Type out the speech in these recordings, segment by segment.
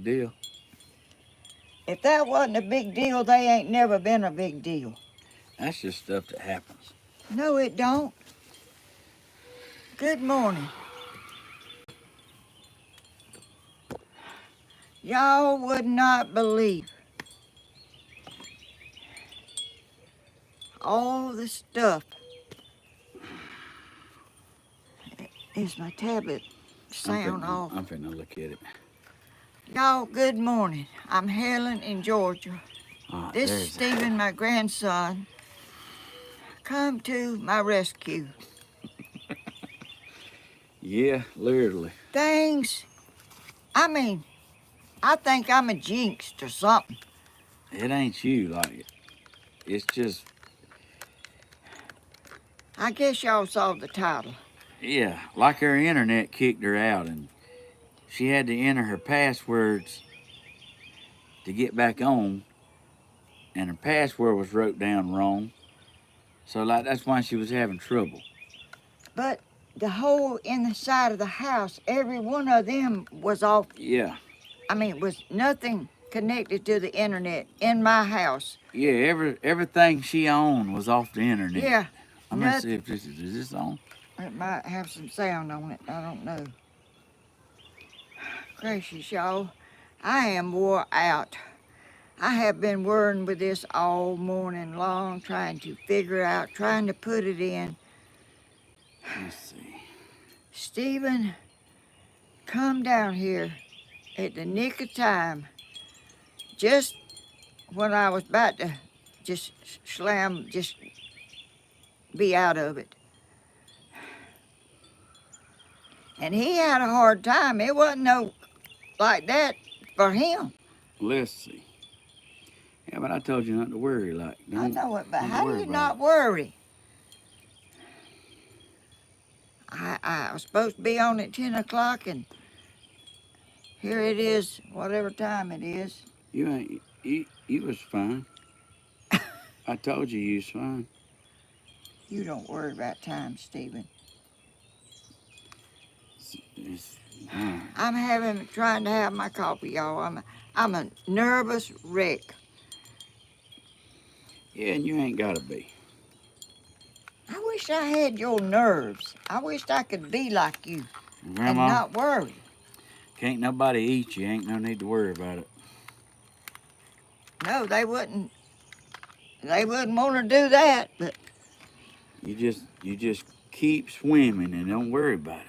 deal. If that wasn't a big deal, they ain't never been a big deal. That's just stuff that happens. No, it don't. Good morning. Y'all would not believe all the stuff. Is my tablet sound off? I'm finna look at it. Y'all, good morning. I'm Helen in Georgia. This is Stephen, my grandson. Come to my rescue. Yeah, literally. Things, I think I'm a jinxed or something. It ain't you, like, it's just, I guess y'all saw the title. yeah, like her internet kicked her out and she had to enter her passwords to get back on, and her password was wrote down wrong. So, like, that's why she was having trouble. But the whole inside of the house, every one of them was off. Yeah. It was nothing connected to the internet in my house. Yeah, everything she owned was off the internet. Yeah. I'm gonna see if this is this on. It might have some sound on it. I don't know. Gracious, y'all. I am wore out. I have been worrying with this all morning long, trying to figure out, trying to put it in. Let's see. Stephen, come down here at the nick of time, just when I was about to just be out of it. And he had a hard time. It wasn't no like that for him. Let's see. Yeah, but I told you not to worry. Like, I know it, but don't how do worry you about not it. worry? I was supposed to be on at 10 o'clock, and here it is, whatever time it is. You was fine. I told you was fine. You don't worry about time, Stephen. I'm trying to have my coffee, y'all. I'm a nervous wreck. Yeah, and you ain't gotta be. I wish I had your nerves. I wished I could be like you. Grandma, and not worry. Can't nobody eat you. Ain't no need to worry about it. No, they wouldn't. They wouldn't want to do that. But you just keep swimming and don't worry about it.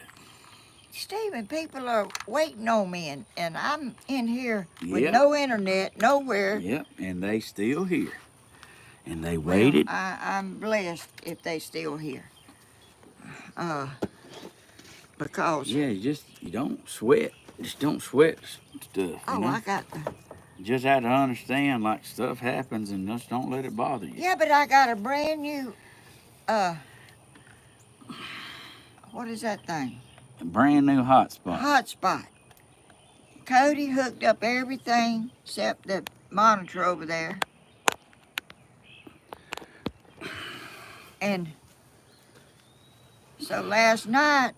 Stephen, people are waiting on me, and I'm in here with no internet, nowhere. Yep, and they still here. And they waited. I'm blessed if they still here. Because... Yeah, you don't sweat. Just don't sweat stuff, Oh, you know? I got the... You just have to understand, like, stuff happens and just don't let it bother you. Yeah, but I got a brand new, what is that thing? A brand new hotspot. Hotspot. Cody hooked up everything except the monitor over there. And so last night,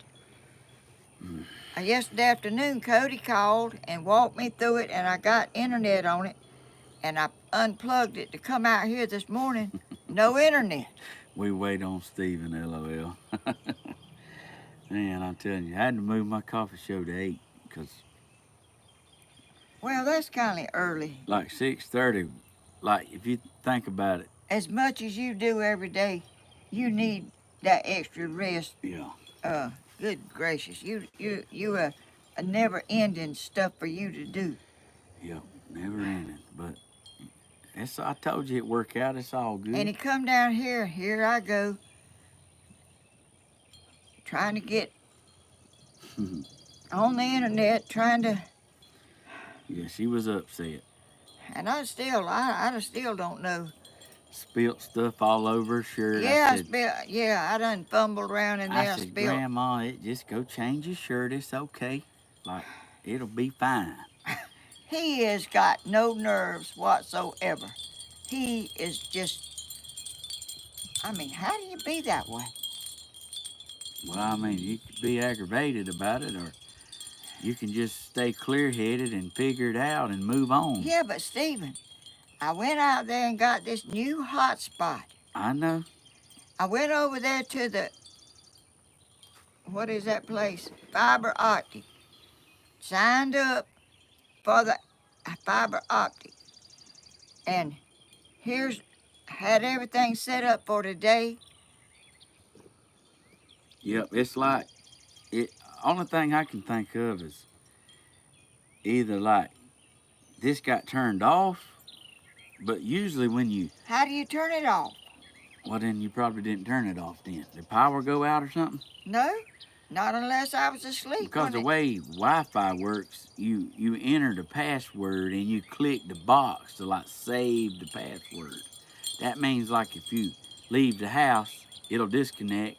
yesterday afternoon, Cody called and walked me through it, and I got internet on it, and I unplugged it to come out here this morning. No internet. We wait on Stephen, LOL. Man, I'm telling you, I had to move my coffee show to 8 because... Well, that's kind of early. Like 6:30, like, if you think about it. As much as you do every day, you need that extra rest. Yeah. Good gracious, you a never-ending stuff for you to do. Yeah, never ending. But I told you it'd work out. It's all good. And he come down here. Here I go, trying to get on the internet, trying to. Yeah, she was upset. And I still don't know. Spilt stuff all over her shirt. Yeah, I done fumbled around in there. I said, Grandma, just go change your shirt. It's okay. Like, it'll be fine. He has got no nerves whatsoever. He is just, how do you be that way? Well, you could be aggravated about it, or You can just stay clear-headed and figure it out and move on. Yeah, but Stephen, I went out there and got this new hotspot. I know. I went over there to the, what is that place? Fiber optic. Signed up for the fiber optic. And had everything set up for today. Yep, it's like, only thing I can think of is either like this got turned off, but usually when you, How do you turn it off? well then you probably didn't turn it off then. Did power go out or something? No, not unless I was asleep. Because the way Wi-Fi works, you enter the password and you click the box to like save the password. That means like if you leave the house, it'll disconnect,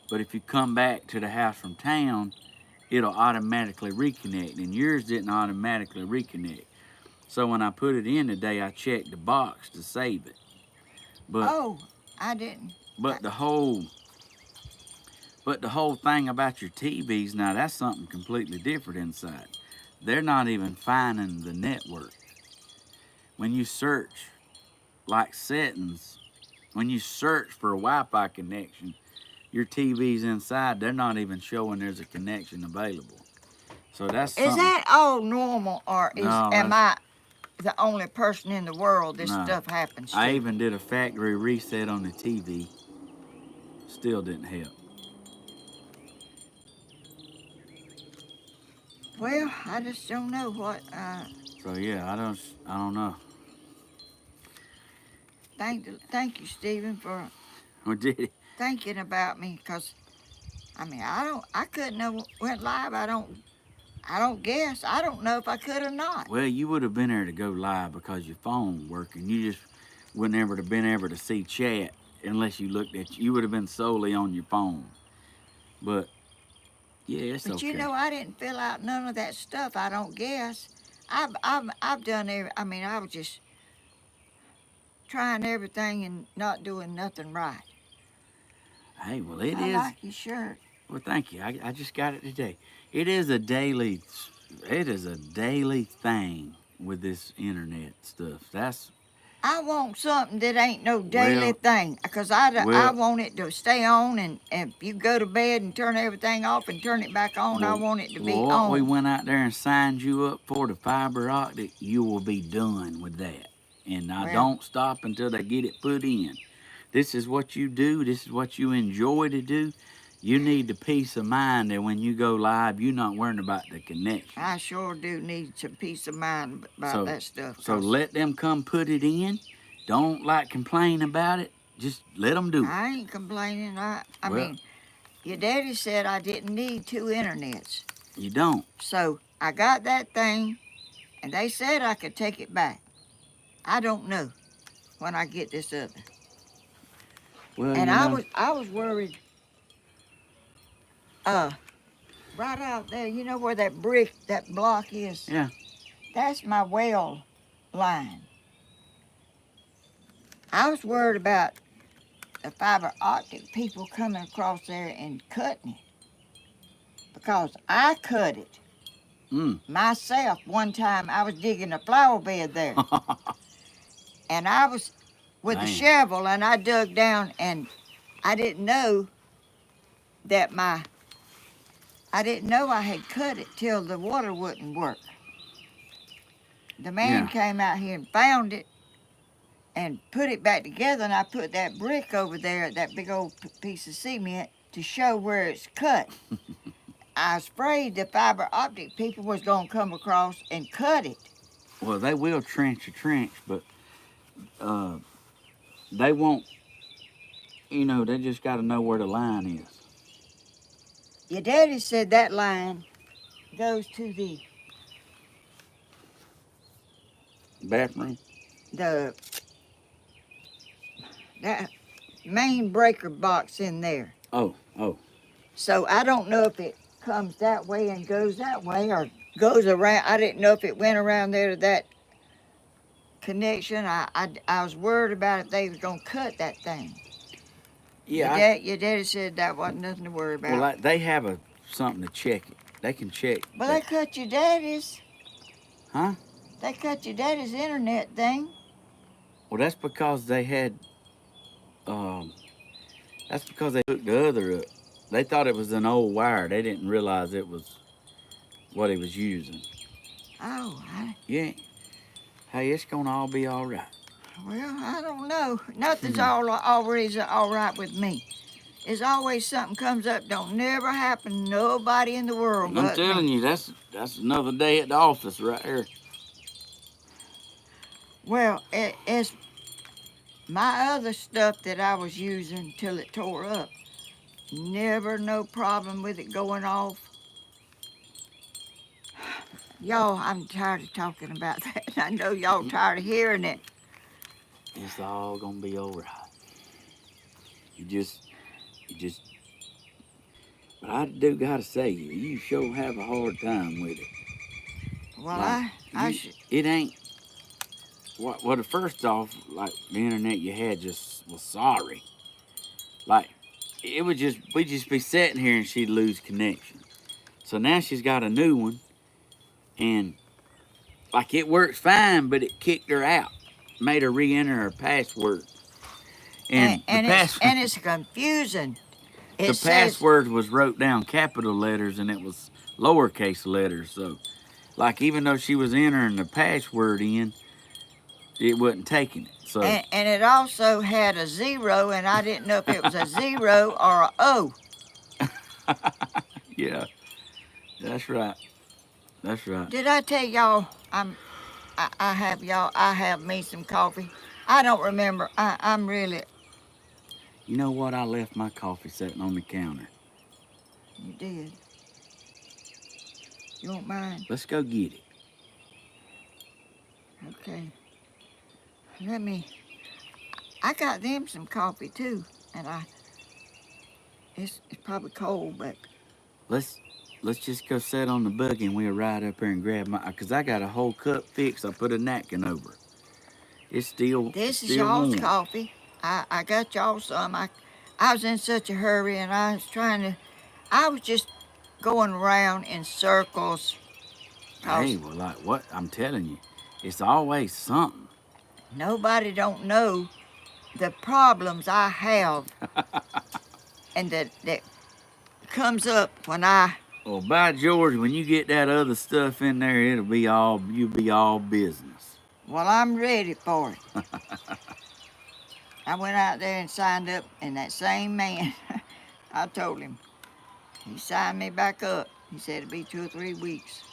but if you come back to the house from town, it'll automatically reconnect, and yours didn't automatically reconnect. So when I put it in today, I checked the box to save it. But Oh, I didn't. but the whole thing about your TVs now, that's something completely different inside. They're not even finding the network. When you search like settings, when you search for a Wi-Fi connection, your TV's inside, they're not even showing there's a connection available. So that's something. Is that all normal, or am I the only person in the world this stuff happens to? I even did a factory reset on the TV. Still didn't help. Well, I just don't know what. So yeah, I don't know. Thank you, Stephen, for Or did it? thinking about me, because I couldn't have went live. I don't guess. I don't know if I could or not. Well, you would have been there to go live because your phone working. You just wouldn't ever have been able to see chat unless you looked at. You would have been solely on your phone. But yeah, it's But okay. you know, I didn't fill out none of that stuff. I don't guess. I've done every. I was just trying everything and not doing nothing right. Hey, well, it I is. like your shirt. Well, thank you. I just got it today. It is a daily thing with this internet stuff. I want something that ain't no daily Well, thing, because I well- want it to stay on, and if you go to bed and turn everything off and turn it back on, I want it to be what on. we went out there and signed you up for, the fiber optic, you will be done with that. And I don't stop until they get it put in. This is what you do. This is what you enjoy to do. You need the peace of mind that when you go live, you're not worrying about the connection. I sure do need some peace of mind about that stuff. So let them come put it in. Don't complain about it. Just let them do it. I ain't complaining. I mean, your daddy said I didn't need 2 internets. You don't. So I got that thing, and they said I could take it back. I don't know when I get this other. Well, And I was worried. Right out there, you know where that block is? Yeah. That's my well line. I was worried about the fiber optic people coming across there and cutting it, because I cut it myself one time. I was digging a flower bed there, and I was with a shovel, and I dug down, and I didn't know that I didn't know I had cut it till the water wouldn't work. The man came out here and found it and put it back together, and I put that brick over there, that big old piece of cement, to show where it's cut. I was afraid the fiber optic people was going to come across and cut it. Well, they will trench a trench, but they won't, they just got to know where the line is. Your daddy said that line goes to the Bathroom? That main breaker box in there. Oh. So I don't know if it comes that way and goes that way, or goes around. I didn't know if it went around there to that connection. I was worried about if they was going to cut that thing. Yeah. Your daddy said that wasn't nothing to worry about. Well, they have something to check it. They can check. Well, they cut your daddy's. Huh? They cut your daddy's internet thing. Well, that's because they had. That's because they hooked the other up. They thought it was an old wire. They didn't realize it was what he was using. Oh, Yeah. Hey, it's gonna all be all right. well, I don't know. Nothing's always all right with me. There's always something comes up don't never happen to nobody in the world I'm but telling me. you, that's another day at the office right here. Well, it's my other stuff that I was using till it tore up. Never no problem with it going off. Y'all, I'm tired of talking about that. I know y'all tired of hearing it. It's all gonna be all right. You just. But I do gotta say, you sure have a hard time with it. Well, Like, I should. It ain't. Well, first off, like the internet you had just was sorry. Like, we'd just be sitting here and she'd lose connection. So now she's got a new one, and like it works fine, but it kicked her out, made her re-enter her password, And it's confusing. The password was wrote down capital letters and it was lowercase letters. So, like, even though she was entering the password in, it wasn't taking it. So, and it also had a 0, and I didn't know if it was a 0 or a O. Yeah, that's right. That's right. Did I tell y'all I have me some coffee? I don't remember. I'm really. You know what? I left my coffee sitting on the counter. You did. You won't mind? Let's go get it. Okay. I got them some coffee too, and it's probably cold, but. Let's just go sit on the buggy and we'll ride up here and grab cause I got a whole cup fixed. I put a napkin over. It's still. This is still y'all's warm. coffee. I got y'all some. I was in such a hurry, and I was just going around in circles. Hey, well, like what I'm telling you, it's always something. Nobody don't know the problems I have, and that comes up when I. Well, by George, when you get that other stuff in there, you'll be all business. Well, I'm ready for it. I went out there and signed up, and that same man, I told him, he signed me back up. He said it'd be 2 or 3 weeks.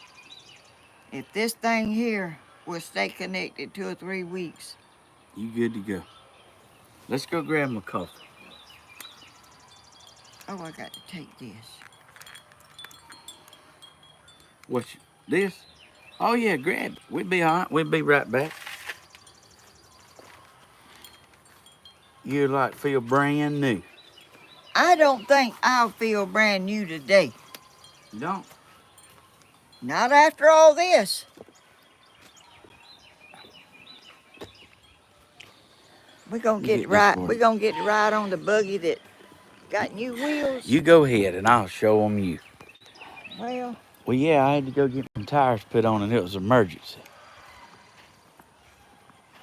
If this thing here will stay connected 2 or 3 weeks. You good to go. Let's go grab my coffee. Oh, I got to take this. This? Oh, yeah, grab it. We'll be all right. We'll be right back. You like feel brand new. I don't think I'll feel brand new today. You don't? Not after all this. We're gonna get it right. We're gonna get it right on the buggy that got new wheels. You go ahead and I'll show them you. Well, yeah, I had to go get some tires put on and it was an emergency.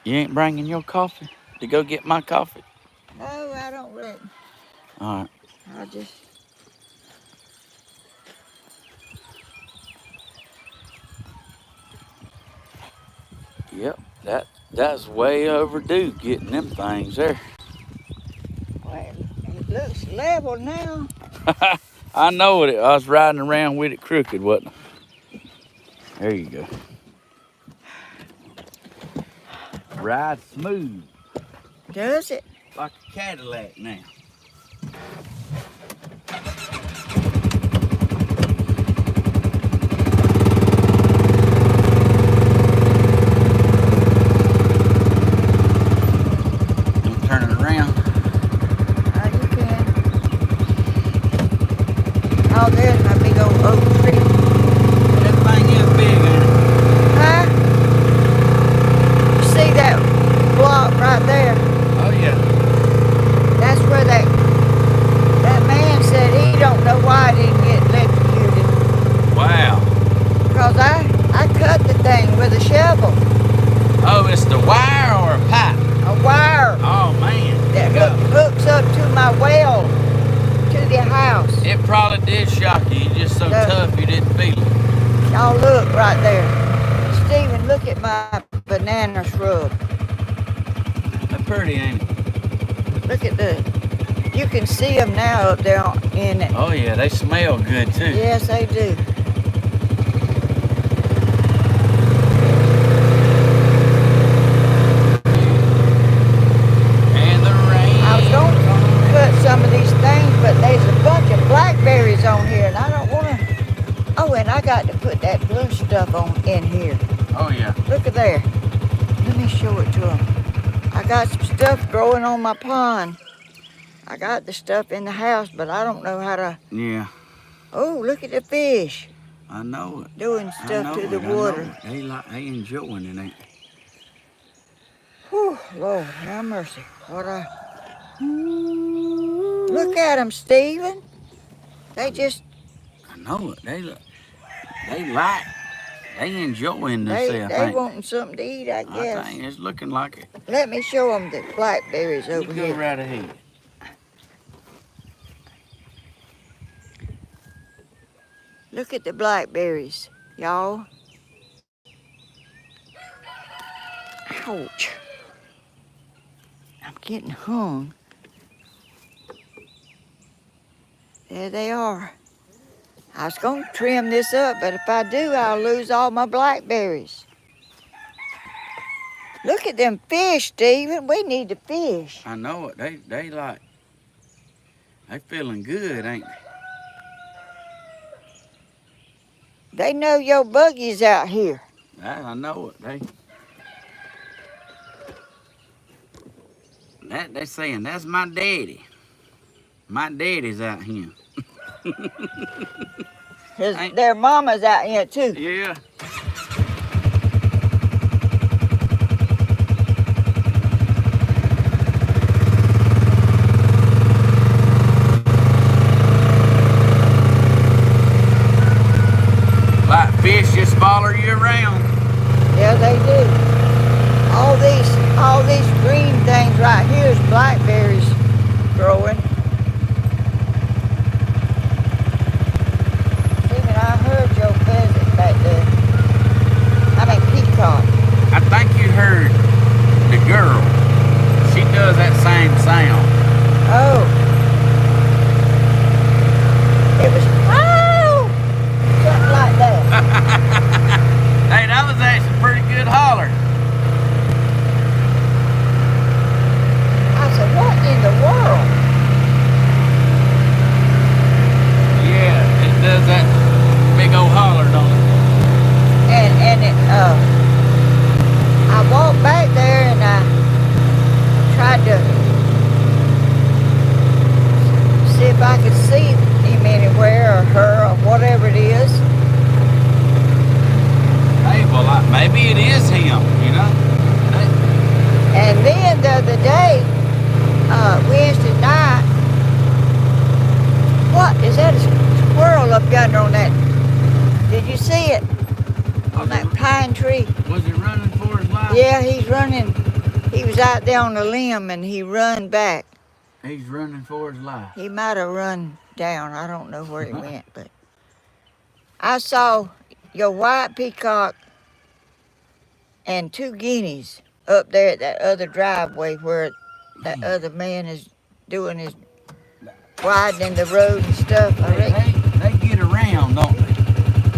You ain't bringing your coffee to go get my coffee? No, I don't really. All right. I'll just. Yep, that's way overdue getting them things there. Well, it looks level now. I know it. I was riding around with it crooked, wasn't I? There you go. Ride smooth. Does it? Like a Cadillac now. I'm turning around. You can. Oh, there's my big old oak tree. That thing is big, ain't it? Huh? You see that block right there? Oh, yeah. That's where they Oh, it's the wire or a pipe? A wire Oh, man. that hooks up to my well to the house. It probably did shock you. You're just so tough you didn't feel it. Y'all look right there. Stephen, look at my banana shrub. They're pretty, ain't it? Look at you can see them now up there in it. Oh, yeah, they smell good, too. Yes, they do. And the rain. I was going to cut some of these things, but there's a bunch of blackberries on here, and I don't want to. Oh, and I got to put that blue stuff in here. Oh, yeah. Look at there. Let me show it to them. I got some stuff growing on my pond. I got the stuff in the house, but I don't know how to. Yeah. Oh, look at the fish. I know it. Doing stuff to the water. They enjoying it, ain't they? Whew, Lord, have mercy. Look at them, Stephen. They just. I know it. They enjoying themselves. They wanting something to eat, I guess. I think it's looking like it. Let me show them the blackberries over You here. go right ahead. Look at the blackberries, y'all. Ouch. I'm getting hung. There they are. I was going to trim this up, but if I do, I'll lose all my blackberries. Look at them fish, Stephen. We need to fish. I know it. They feeling good, ain't they? They know your buggy's out here. I know it. They saying that's my daddy. My daddy's out here. Their mama's out here too. Yeah. Like fish just follow you around. Yeah, they do. All these green things right here is blackberries growing. Stephen, I heard your pheasant back there. I mean peacock. I think you heard the girl. She does that same sound. Oh. It was, oh! Something like that. Hey, that was actually a pretty good holler. I said, what in the world? Yeah, it does that big old holler, don't it? And it, I walked back there and I tried to see if I could see him anywhere or her or whatever it is. Hey, well, maybe it is him, you know? And then the other day, Wednesday night, what is that? A squirrel up yonder on that? Did you see it? On that pine tree. Was he running for his life? Yeah, he's running. He was out there on the limb and he run back. He's running for his life. He might have run down. I don't know where he went, but I saw your white peacock and 2 guineas up there at that other driveway where that other man is doing his widening the road and stuff. I reckon. They get around, don't they?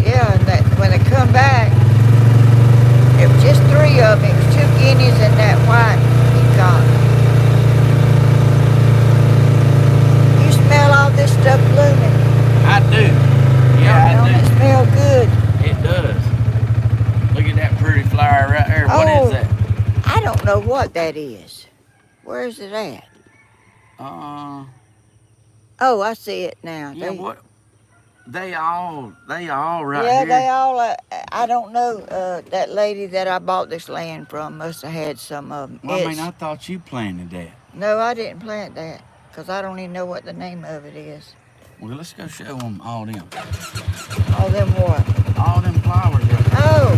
Yeah, and when they come back, it was just 3 of them. It was 2 guineas and that white peacock. You smell all this stuff blooming? I do. Yeah, Don't I it do. smell good? It does. Look at that pretty flower right there. What Oh. is that? I don't know what that is. Where is it at? Oh, I see it now. Yeah, what? They all right yeah, here. they all, I don't know, that lady that I bought this land from must have had some of them. Well, I mean, I thought you planted that. No, I didn't plant that, because I don't even know what the name of it is. Well, let's go show them all them. All them what? All them flowers. Oh.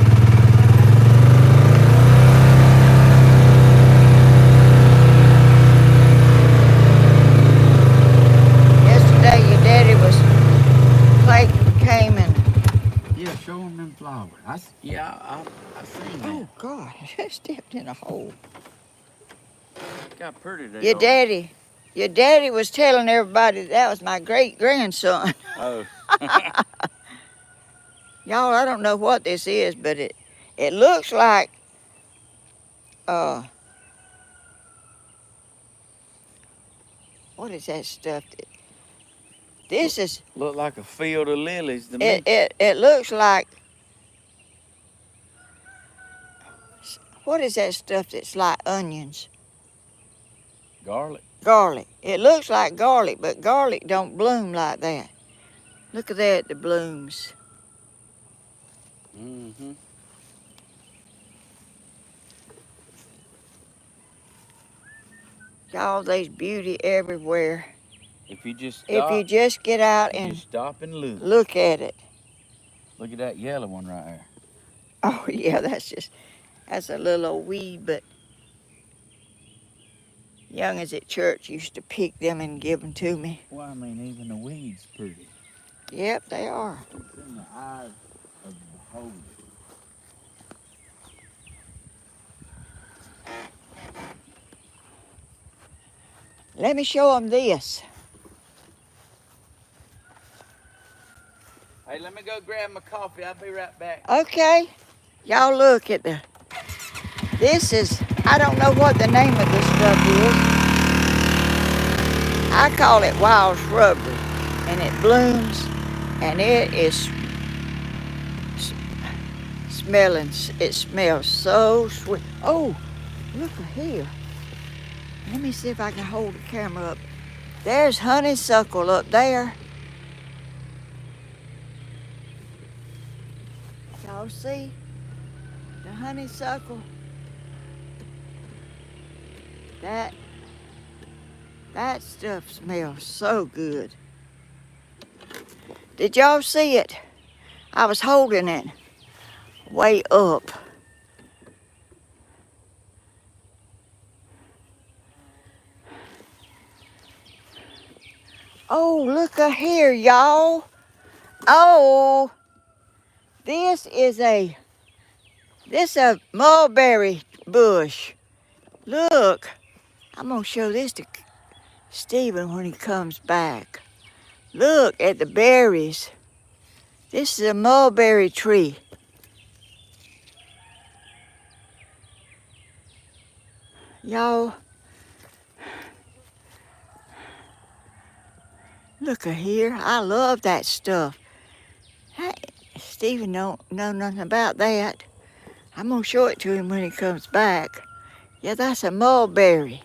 God, I stepped in a hole. Look how pretty they Your are. your daddy was telling everybody that was my great-grandson. Oh. Y'all, I don't know what this is, but it looks like, what is that stuff? This is, Look like a field of lilies to me. it looks like, what is that stuff that's like onions? Garlic. Garlic. It looks like garlic, but garlic don't bloom like that. Look at that, the blooms. Mm-hmm. Y'all, there's beauty everywhere. If you just stop, If you just get out and just stop and look at it. Look at that yellow one right there. Oh yeah, that's a little old weed, but young'uns at church used to pick them and give them to me. Well, I mean, even the weeds pretty. Yep, they are. It's in the eyes of the beholder. Let me show them this. Hey, let me go grab my coffee. I'll be right back. Okay, y'all look at this is, I don't know what the name of this stuff is. I call it wild shrubbery, and it blooms, and it is smelling, it smells so sweet. Oh, look here. Let me see if I can hold the camera up. There's honeysuckle up there. Y'all see the honeysuckle? That stuff smells so good. Did y'all see it? I was holding it way up. Oh, look here, y'all. Oh, this a mulberry bush. Look, I'm gonna show this to Stephen when he comes back. Look at the berries. This is a mulberry tree. Y'all, look at here. I love that stuff. Hey, Stephen don't know nothing about that. I'm gonna show it to him when he comes back. Yeah, that's a mulberry.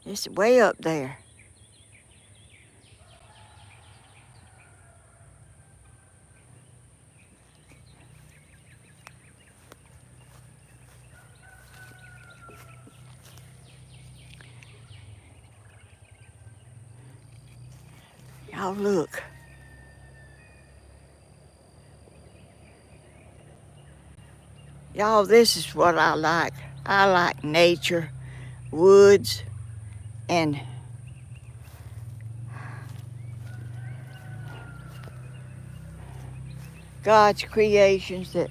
It's way up there. Y'all look. Y'all, this is what I like. I like nature, woods, and God's creations that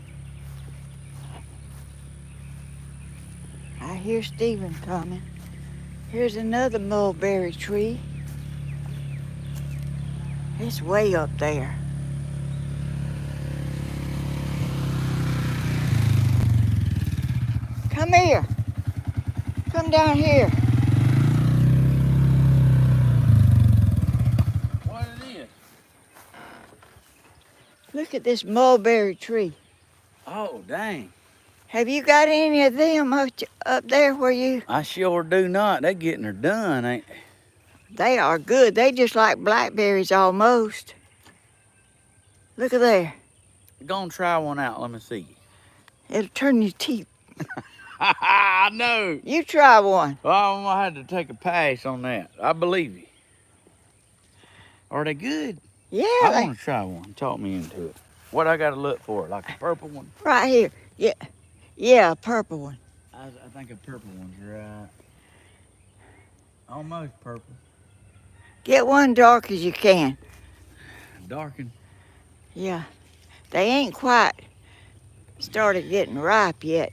I hear Stephen coming. Here's another mulberry tree. It's way up there. Come here. Come down here. What it is? Look at this mulberry tree. Oh, dang. Have you got any of them up there where you? I sure do not. They getting her done, ain't they? They are good. They just like blackberries almost. Look at there. Go and try one out. Let me see. It'll turn your teeth. I know. You try one. Well, I'm gonna have to take a pass on that. I believe you. Are they good? Yeah. I want to try one. Talk me into it. What I got to look for? Like a purple one? Right here. Yeah. Yeah, a purple one. I think a purple one's right. Almost purple. Get one dark as you can. Darken. Yeah. They ain't quite started getting ripe yet.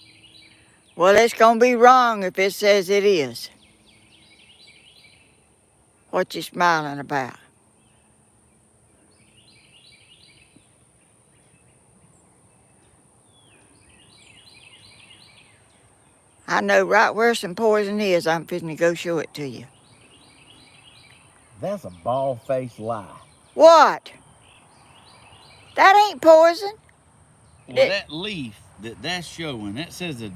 Well, it's going to be wrong if it says it is. What you smiling about? I know right where some poison is. I'm fixing to go show it to you. That's a bald-faced lie. What? That ain't poison. Well, that leaf that's showing, that says a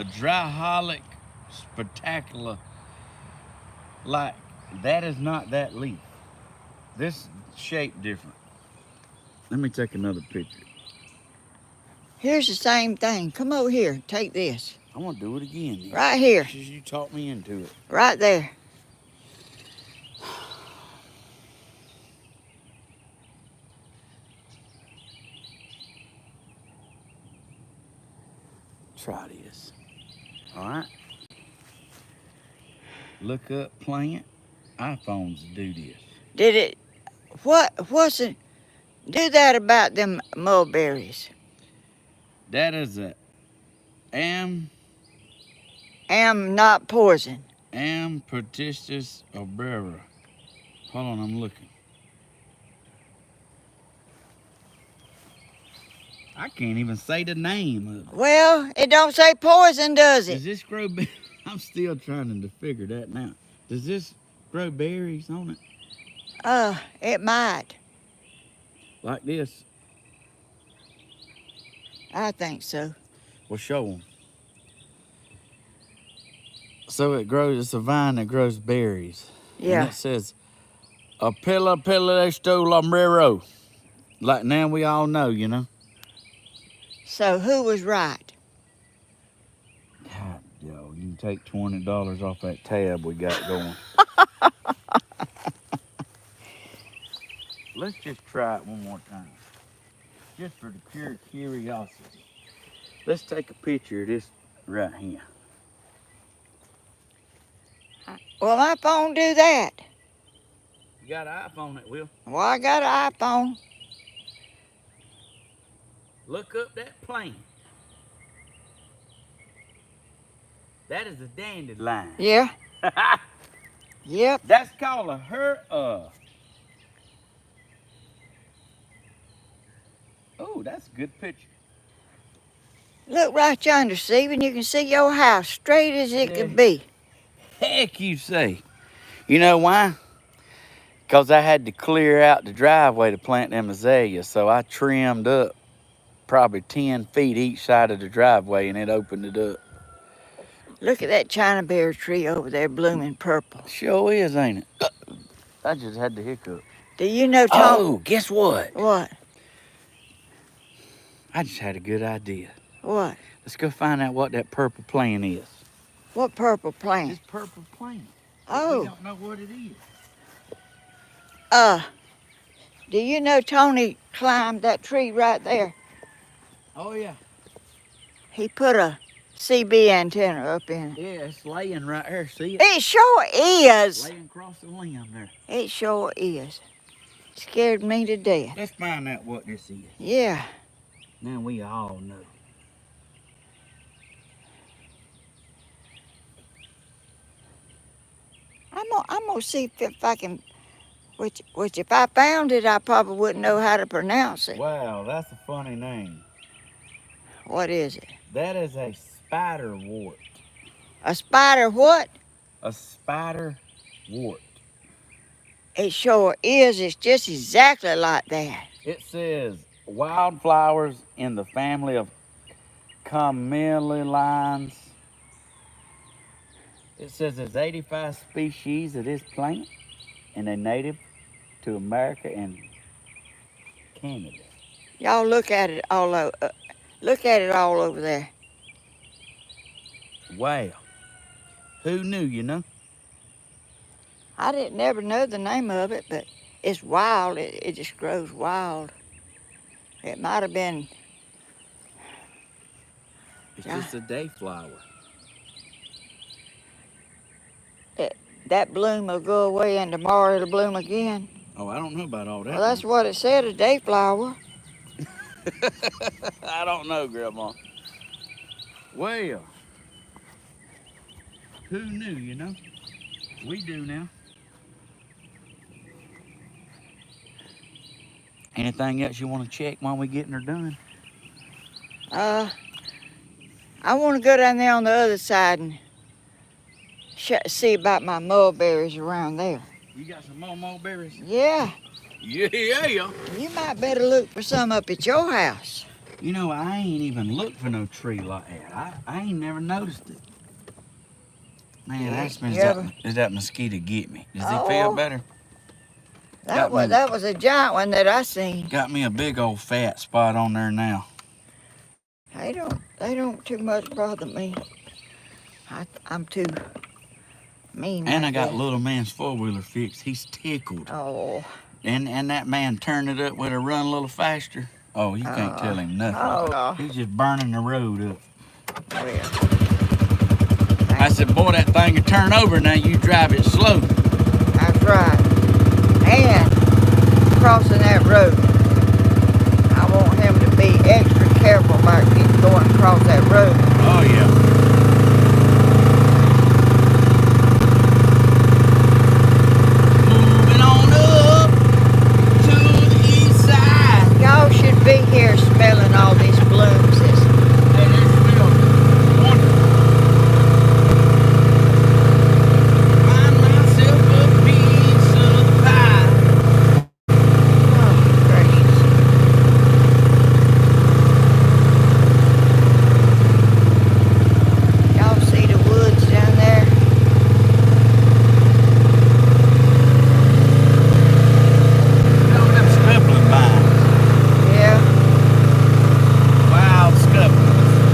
dryholic spectacular. Like, that is not that leaf. This shape different. Let me take another picture. Here's the same thing. Come over here. Take this. I want to do it again. Then. Right here. You talked me into it. Right there. Try this. All right. Look up plant. iPhones do this. Did it? What's it? Do that about them mulberries. That is a am Not poison. Ampertistis obrera. Hold on, I'm looking. I can't even say the name of it. Well, it don't say poison, does it? Does this grow berries? I'm still trying to figure that now. Does this grow berries on it? It might. Like this? I think so. Well, show them. So it grows, it's a vine that grows berries. Yeah. And it says, Apilla Pillasto Lombrero. Like now we all know, you know. So who was right? God, yo, you can take $20 off that tab we got going. Let's just try it one more time. Just for the pure curiosity. Let's take a picture of this right here. Well, my phone do that. You got an iPhone that will. Well, I got an iPhone. Look up that plant. That is a dandelion. Yeah. Yep. That's called a Oh, that's a good picture. Look right yonder, Stephen. You can see your house straight as it could be. Heck, you say. You know why? Because I had to clear out the driveway to plant them azaleas, so I trimmed up probably 10 feet each side of the driveway, and it opened it up. Look at that China bear tree over there blooming purple. Sure is, ain't it? I just had the hiccup. Do you know, Tom? Oh, guess what? What? I just had a good idea. What? Let's go find out what that purple plant is. What purple plant? This purple plant. Oh. We don't know what it is. Do you know Tony climbed that tree right there? Oh, yeah. He put a CB antenna up in it. Yeah, it's laying right here. See it? It sure is. Laying across the limb there. It sure is. Scared me to death. Let's find out what this is. Yeah. Now we all know. I'm gonna see if I can. Which if I found it, I probably wouldn't know how to pronounce it. Wow, that's a funny name. What is it? That is a spider wart. A spider what? A spider wart. It sure is. It's just exactly like that. It says wildflowers in the family of camellians. It says there's 85 species of this plant, and they're native to America and Canada. Y'all look at it all over. Look at it all over there. Wow. Who knew, you know? I didn't never know the name of it, but it's wild. It just grows wild. It might have been. It's just a day flower. That bloom will go away and tomorrow it'll bloom again. Oh, I don't know about all that. Well, that's what it said, a day flower. I don't know, Grandma. Well, Who knew, you know? We do now. Anything else you want to check while we getting her done? I want to go down there on the other side and see about my mulberries around there. You got some more mulberries? Yeah. Yeah. You might better look for some up at your house. You know, I ain't even looked for no tree like that. I ain't never noticed it. Man, is that mosquito get me? Does it feel better? That was a giant one that I seen. Got me a big old fat spot on there now. They don't too much bother me. I'm too mean. And I got little man's four-wheeler fixed. He's tickled. Oh. And that man turned it up with a run a little faster. Oh, you can't tell him nothing. Oh. He's just burning the road up. Well, I said, boy, that thing will turn over now. You drive it slow. that's right. And crossing that road, I want him to be extra careful about going across that road. Oh, yeah. Be here smelling all these blooms. Hey, they smell wonderful. Find myself a piece of pie. Oh, gracious. Y'all see the woods down there? No, them scuppling vines. Wild scuppers.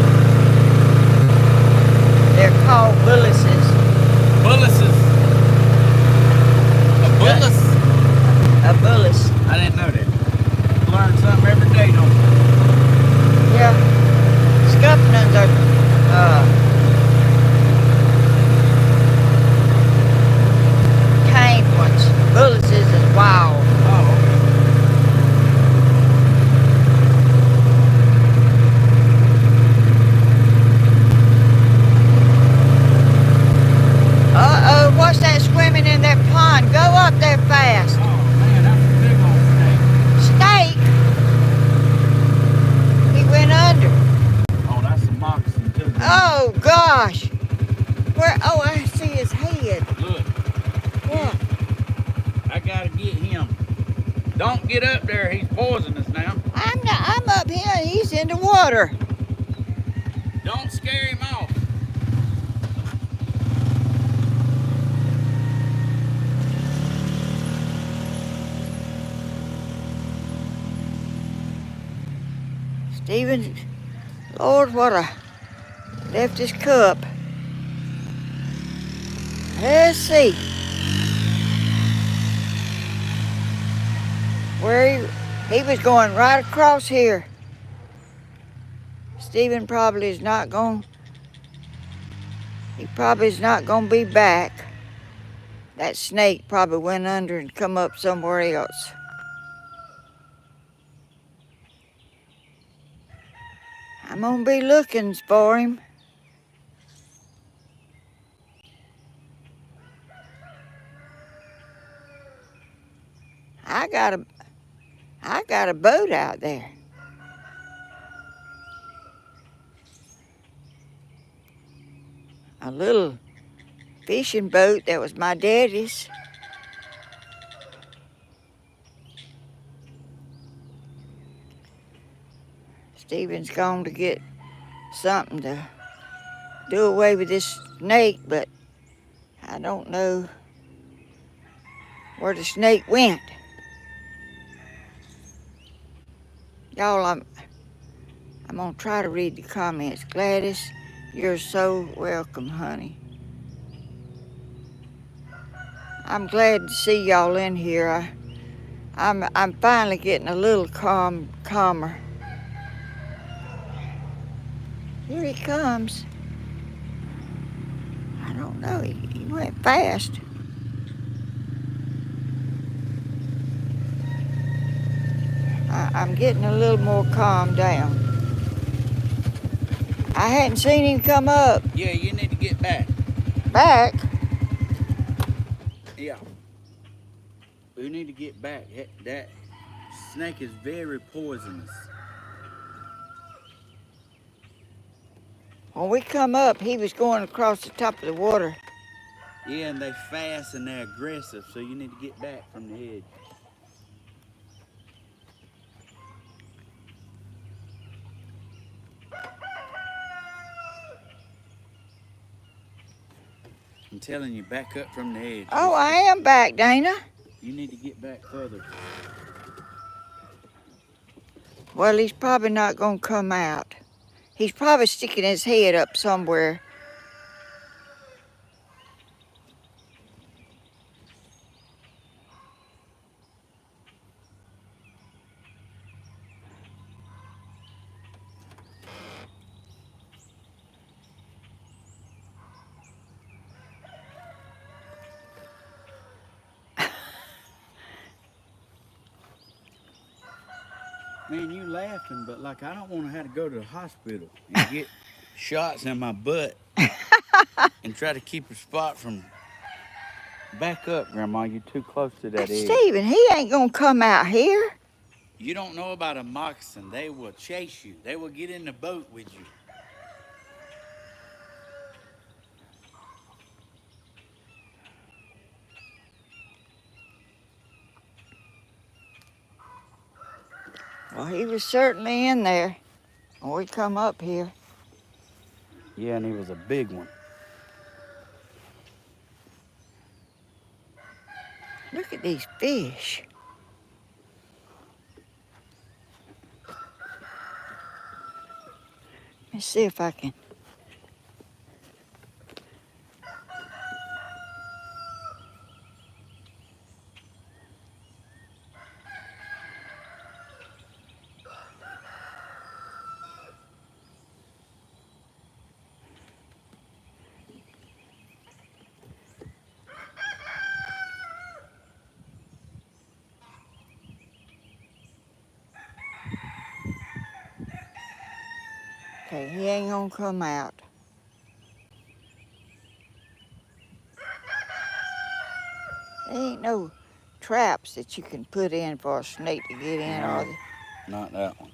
They're called bulluses. Bulluses. A bullus? A bullus. I didn't know that. Learn something every day, don't you? Yeah. Scuppernons are tame ones. Bulluses is wild. Oh, Uh-oh, what's that swimming in that pond? Go up there fast. oh man, that's a big old snake. Snake? He went under. Oh, that's a moccasin too. Oh, gosh. Where? Oh, I see his head. Look, What? I gotta get him. Don't get up there, he's poisonous now. I'm up here and he's in the water. Don't scare him off. Stephen, Lord, what a left his cup. Let's see. Where he was going right across here. Stephen probably is not going. He probably is not going to be back. That snake probably went under and come up somewhere else. I'm gonna be looking for him. I got a boat out there. A little fishing boat that was my daddy's. Stephen's gone to get something to do away with this snake, but I don't know where the snake went. Y'all, I'm gonna try to read the comments. Gladys, you're so welcome, honey. I'm glad to see y'all in here. I'm finally getting a little calmer. Here he comes. I don't know, he went fast. I'm getting a little more calmed down. I hadn't seen him come up. Yeah, you need to get back. Back? Yeah. We need to get back. That snake is very poisonous. When we come up, he was going across the top of the water. Yeah, and they fast and they're aggressive, so you need to get back from the edge. I'm telling you, back up from the edge. Oh, I am back, Dana. You need to get back further. Well, he's probably not going to come out. He's probably sticking his head up somewhere. Man, you laughing, but like I don't want to have to go to the hospital and get shots in my butt and try to keep a spot from. Back up, Grandma. You're too close to that edge. Stephen, he ain't going to come out here. You don't know about a moccasin. They will chase you. They will get in the boat with you. Well, he was certainly in there when we come up here. Yeah, and he was a big one. Look at these fish. Let's see if I can. Okay, he ain't gonna come out. There ain't no traps that you can put in for a snake to get in, are there? Not that one.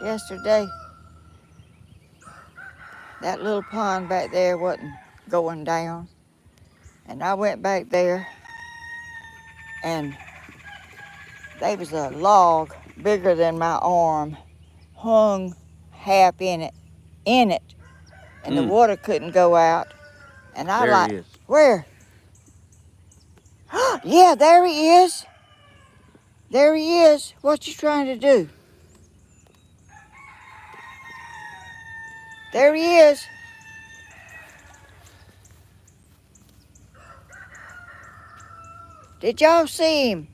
Yesterday, that little pond back there wasn't going down. And I went back there and there was a log bigger than my arm hung half in it, and the water couldn't go out. And I There he is. where? Yeah, there he is. There he is. What you trying to do? There he is. Did y'all see him?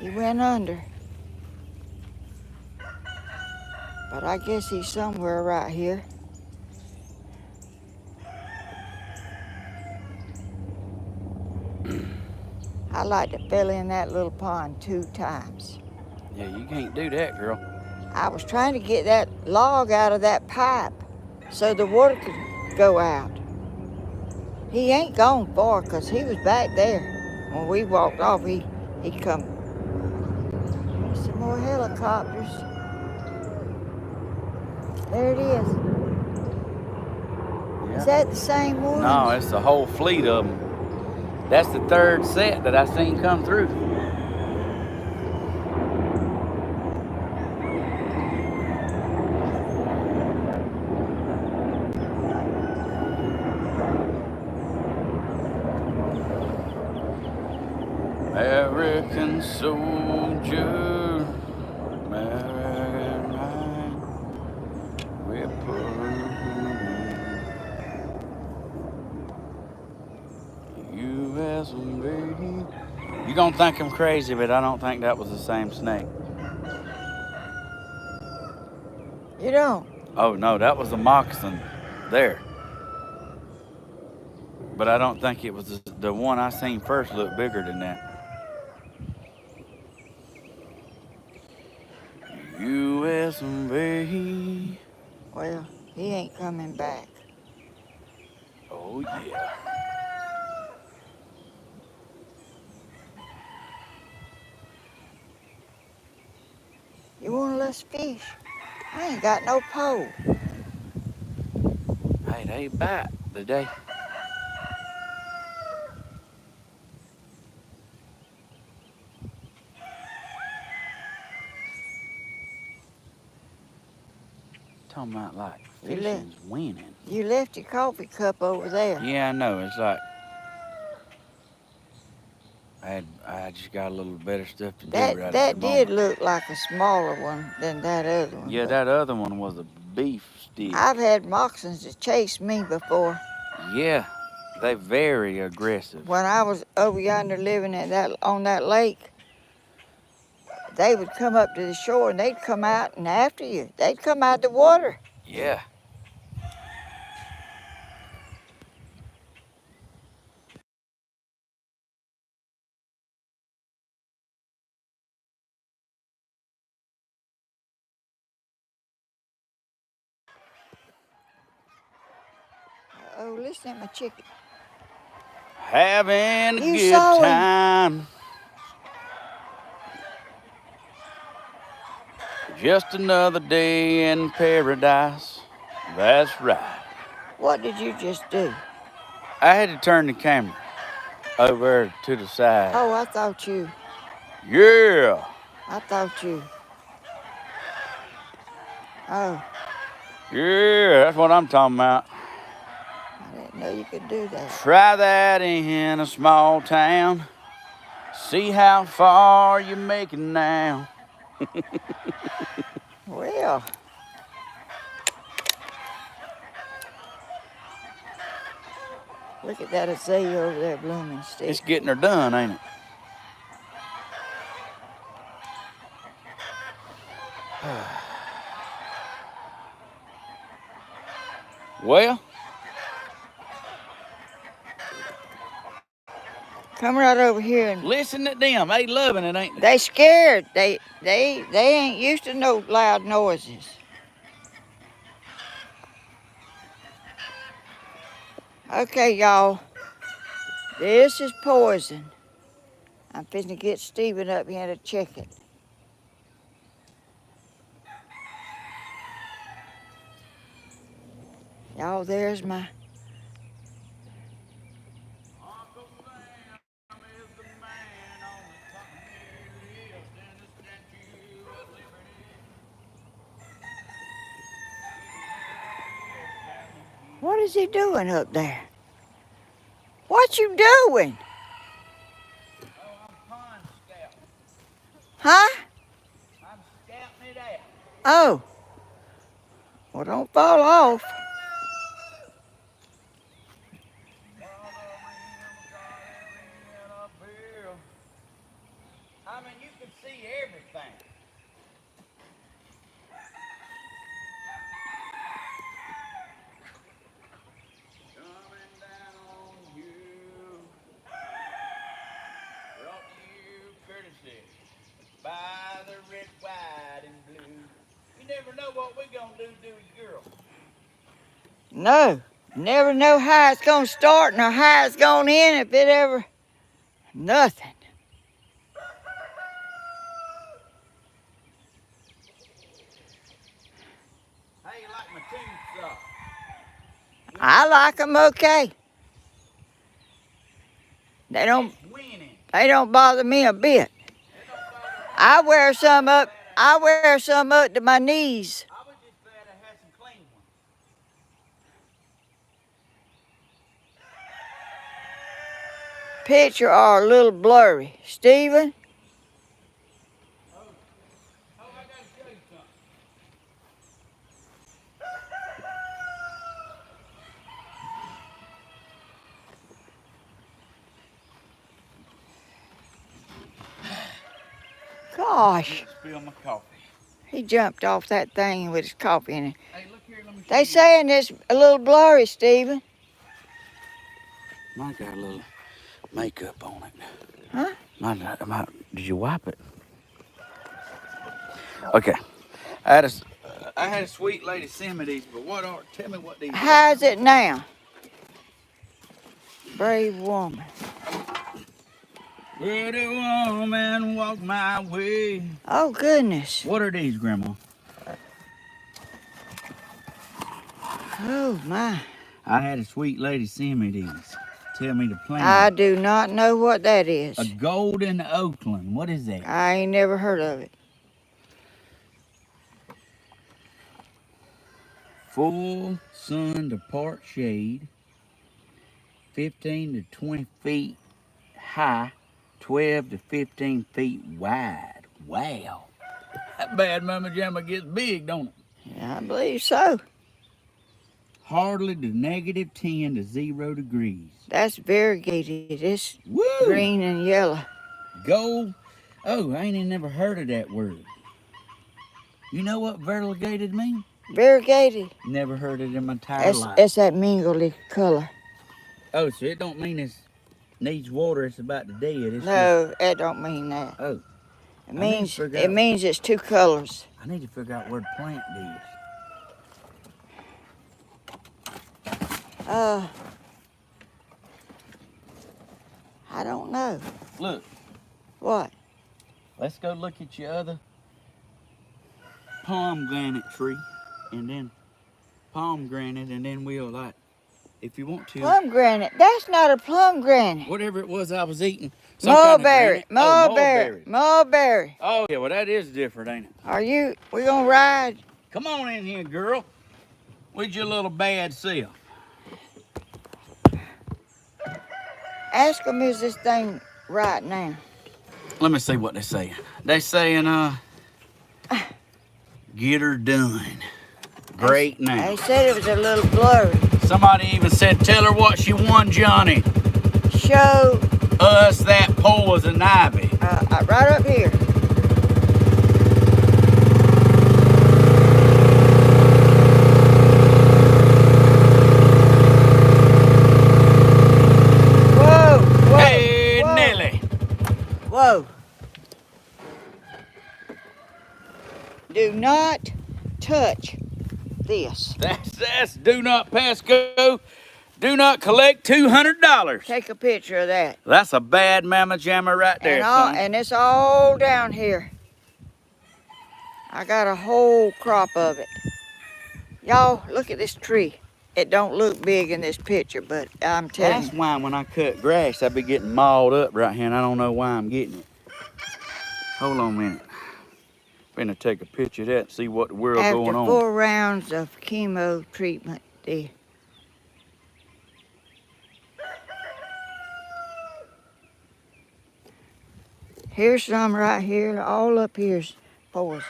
He went under. But I guess he's somewhere right here. I like to fill in that little pond 2 times. Yeah, you can't do that, girl. I was trying to get that log out of that pipe so the water could go out. He ain't gone far because he was back there. When we walked off, he come. There's some more helicopters. There it is. Yeah. Is that the same one? No, it's a whole fleet of them. That's the 3rd set that I seen come through. American soldier, American man, U.S. baby. You're gonna think I'm crazy, but I don't think that was the same snake. You don't? Oh, no, that was a moccasin there. But I don't think it was the one I seen first looked bigger than that. USB. Well, he ain't coming back. Oh, yeah. You want to let's fish? I ain't got no pole. Hey, they bite today. Talking about like fishing's winning. You left your coffee cup over there. Yeah, I know. It's like I just got a little better stuff to do right at the That did moment. look like a smaller one than that other one. Yeah, that other one was a beef stick. I've had moccasins that chased me before. Yeah, they very aggressive. When I was over yonder living on that lake, they would come up to the shore and they'd come out and after you. They'd come out the water. Yeah. Oh, listen at my chicken. Having a You good saw him. time. Just another day in paradise. That's right. What did you just do? I had to turn the camera over to the side. Oh, I thought you. Yeah. I thought you. Oh, Yeah, that's what I'm talking about. I didn't know you could do that. Try that in a small town. See how far you're making now. Well, look at that azalea over there blooming still. It's getting her done, ain't it? Well, Come right over here and listen to them. They loving it, ain't they? they scared. They ain't used to no loud noises. Okay, y'all. This is poison. I'm fixing to get Stephen up here to check it. Y'all, there's my... What is he doing up there? What you doing? Huh? I'm scouting it out. Oh. Well, don't fall off. I mean, you can see everything. Coming down on you. Brought to you courtesy by the red, white, and blue. You never know what we're going to do you, girl? No. Never know how it's going to start nor how it's going to end if it ever... Nothing. How you like my teeth, I like them okay. They don't bother me a bit. I wear some up to my knees. I was just glad I had some clean ones. Picture are a little blurry. Stephen? I got to show you something. Gosh. Spill my coffee. He jumped off that thing with his coffee in it. Hey, look here, let me show They you. saying it's a little blurry, Stephen. Mine got a little makeup on it. Huh? Did you wipe it? Okay. I had a sweet lady send me these, but tell me what these are. How's it now? Brave woman. Pretty woman, walk my way. Oh, goodness. What are these, Grandma? Oh, my. I had a sweet lady send me these. Tell me to plant. I do not know what that is. A golden Oakland. What is that? I ain't never heard of it. Full sun to part shade. 15 to 20 feet high. 12 to 15 feet wide. Wow. That bad mama jamma gets big, don't it? Yeah, I believe so. Hardly to negative 10 to 0 degrees. That's variegated. It's Woo! green and yellow. Gold. Oh, I ain't even never heard of that word. You know what variegated means? Variegated. Never heard it in my entire life. It's that mingly color. Oh, so it don't mean it needs water, it's about to dead. It's No, that don't mean that. just, oh, It means it's two colors. I need to figure out where to plant these. I don't know. Look, What? let's go look at your other pomegranate tree, and then pomegranate, and then we'll, like, if you want to. Pomegranate. That's not a pomegranate. Whatever it was I was eating. Mulberry. Kind of mulberry. Mulberry. Oh, yeah, well, that is different, ain't it? We gonna ride? Come on in here, girl. With your little bad self. Ask them, is this thing right now? Let me see what they're saying. They saying, get her done. Great now. They said it was a little blurry. Somebody even said, tell her what she won, Johnny. Show Us that poison ivy. right up here. Whoa, Hey, whoa. Nelly. Whoa. Do not touch this. That's do not pass go. Do not collect $200. Take a picture of that. That's a bad mama jamma right there, son. And it's all down here. I got a whole crop of it. Y'all, look at this tree. It don't look big in this picture, but I'm telling That's you. why when I cut grass, I be getting mauled up right here, and I don't know why I'm getting it. Hold on a minute. Finna take a picture of that and see what the world going on. After 4 rounds of chemo treatment, here's some right here. All up here's poison.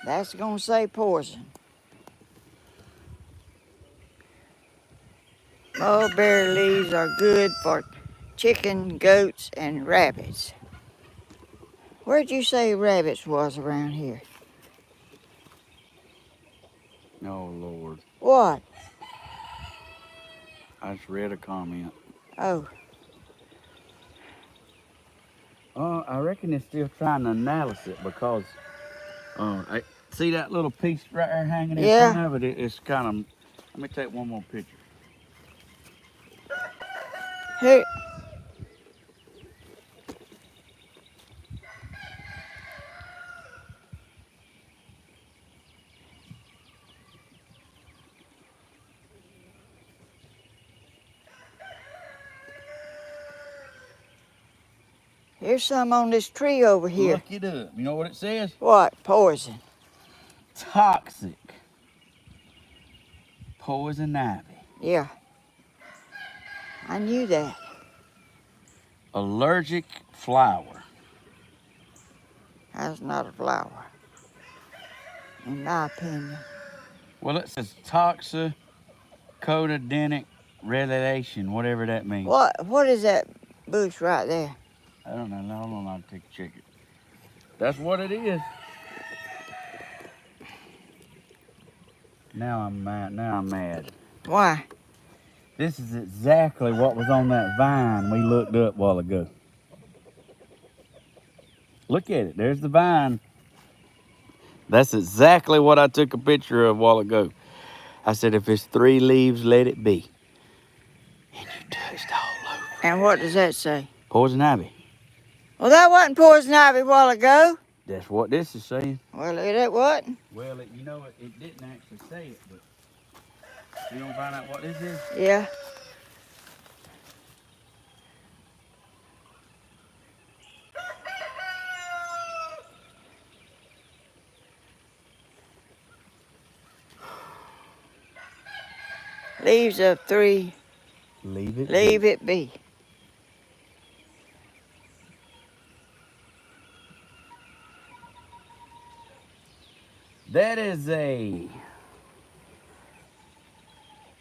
That's gonna say poison. Mulberry leaves are good for chicken, goats, and rabbits. Where'd you say rabbits was around here? Oh, Lord. What? I just read a comment. Oh. I reckon they're still trying to analyze it because, I see that little piece right there hanging in Yeah. front of it? It's kind of, let me take one more picture. Here. Here's some on this tree over here. Look it up. You know what it says? What? Poison. Toxic. Poison ivy. Yeah. I knew that. Allergic flower. That's not a flower, in my opinion. Well, it says toxicodendenic relation, whatever that means. What is that bush right there? I don't know. Hold on, I'll take a check it. That's what it is. Now I'm mad. Now I'm mad. Why? This is exactly what was on that vine we looked up a while ago. Look at it. There's the vine. That's exactly what I took a picture of a while ago. I said, if it's 3 leaves, let it be. And you touched all over. And what does that say? Poison ivy. Well, that wasn't poison ivy a while ago. That's what this is saying. Well, it wasn't. Well, it didn't actually say it, but you gonna find out what this is? Yeah. Leaves of 3. Leave it. Leave it be. That is a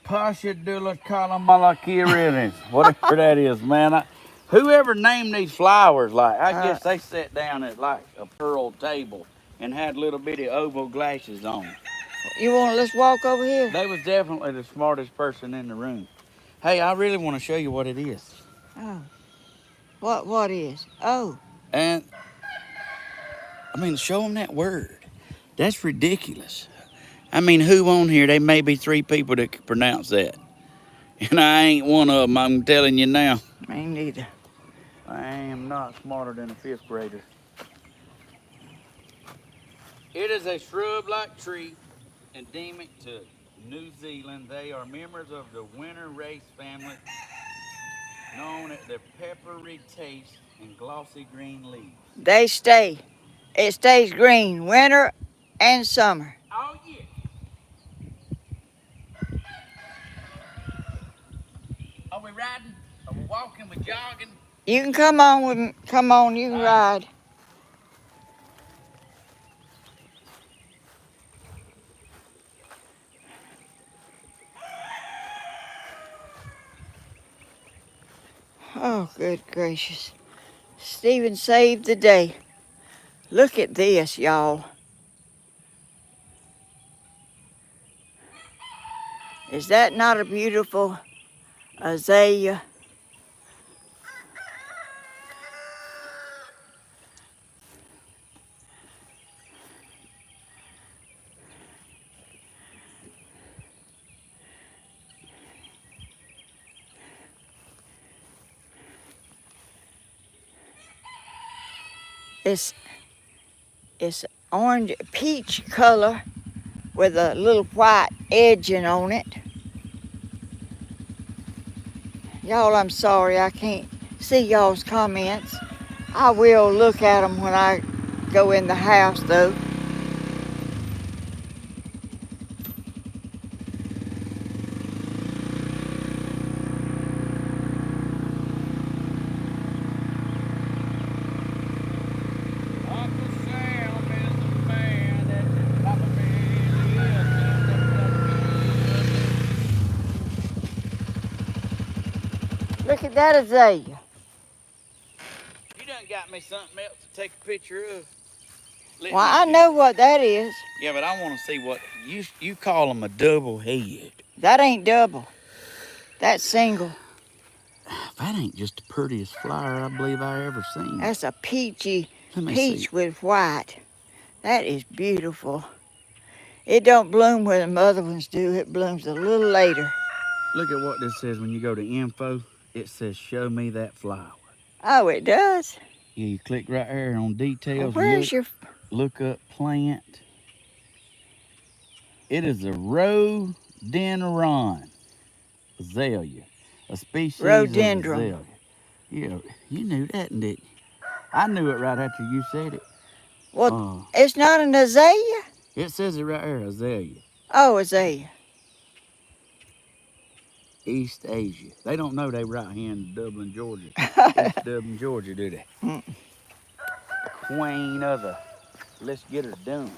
Pashadula Kalamalakiridis, whatever that is, man. Whoever named these flowers, like, I guess they sat down at like a pearl table and had little bitty oval glasses on. Let's walk over here? They was definitely the smartest person in the room. Hey, I really want to show you what it is. Oh. What is? Oh. And, I mean, show them that word. That's ridiculous. I mean, who on here? There may be 3 people that can pronounce that. And I ain't one of them, I'm telling you now. Me neither. I am not smarter than a 5th grader. It is a shrub-like tree endemic to New Zealand. They are members of the winter race family, known as their peppery taste and glossy green leaves. They stay. It stays green winter and summer. Oh, yeah. Are we riding? Are we walking? We jogging? You can come on with me. Come on, you can ride. Oh, good gracious. Stephen saved the day. Look at this, y'all. Is that not a beautiful azalea? It's orange, peach color with a little white edging on it. Y'all, I'm sorry I can't see y'all's comments. I will look at them when I go in the house, though. Look at that azalea. You done got me something else to take a picture of. Well, I know what that is. Yeah, but I want to see what you call them a double head. That ain't double. That's single. That ain't just the prettiest flower I believe I ever seen. That's a peachy peach see. With white. That is beautiful. It don't bloom where the other ones do. It blooms a little later. Look at what this says when you go to info. It says, show me that flower. Oh, it does? Yeah, you click right here on details. Well, where's your... Look up plant. It is a rhododendron azalea. A species Rhododendron. of azalea. Yeah, you knew that, didn't you? I knew it right after you said it. Well, it's not an azalea? It says it right here, azalea. Oh, azalea. East Asia. They don't know they right here in Dublin, Georgia. East Dublin, Georgia, do they? Queen of the... Let's get her done.